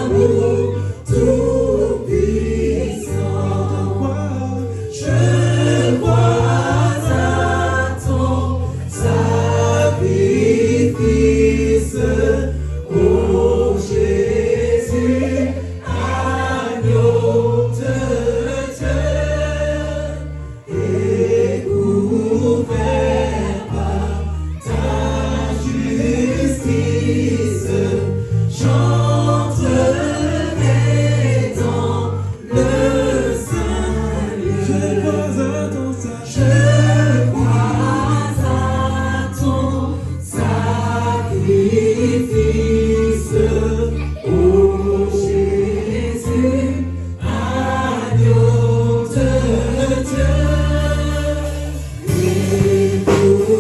amour tout puissant. Je crois à ton sacrifice, ô Jésus, agneau de